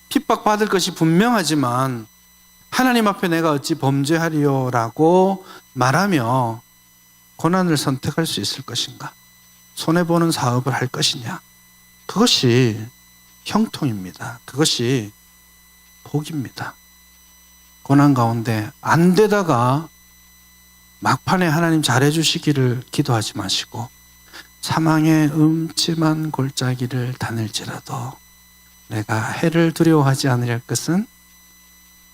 핍박받을 것이 분명하지만 하나님 앞에 내가 어찌 범죄하리요라고 말하며 고난을 선택할 수 있을 것인가. 손해보는 사업을 할 것이냐. 그것이 형통입니다. 그것이 복입니다. 고난 가운데 안 되다가 막판에 하나님 잘해주시기를 기도하지 마시고 사망의 음침한 골짜기를 다닐지라도 내가 해를 두려워하지 않으려 할 것은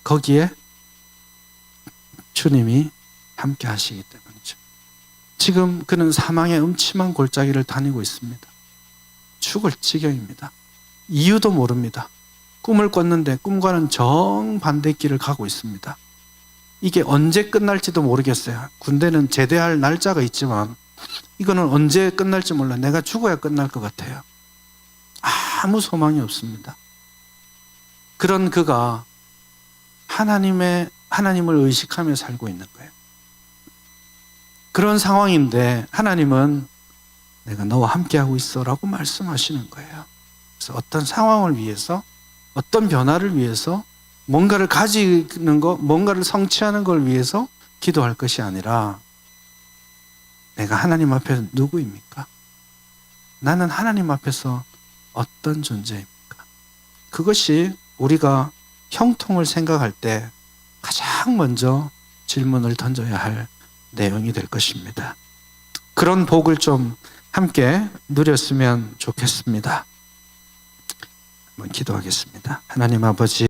거기에 주님이 함께 하시기 때문이죠. 지금 그는 사망의 음침한 골짜기를 다니고 있습니다. 죽을 지경입니다. 이유도 모릅니다. 꿈을 꿨는데 꿈과는 정반대 길을 가고 있습니다. 이게 언제 끝날지도 모르겠어요. 군대는 제대할 날짜가 있지만 이거는 언제 끝날지 몰라. 내가 죽어야 끝날 것 같아요. 아무 소망이 없습니다. 그런 그가 하나님을 의식하며 살고 있는 거예요. 그런 상황인데 하나님은 내가 너와 함께하고 있어 라고 말씀하시는 거예요. 그래서 어떤 상황을 위해서, 어떤 변화를 위해서, 뭔가를 가지는 것, 뭔가를 성취하는 걸 위해서 기도할 것이 아니라 내가 하나님 앞에 누구입니까? 나는 하나님 앞에서 어떤 존재입니까? 그것이 우리가 형통을 생각할 때 가장 먼저 질문을 던져야 할 내용이 될 것입니다. 그런 복을 좀 함께 누렸으면 좋겠습니다. 한번 기도하겠습니다. 하나님 아버지,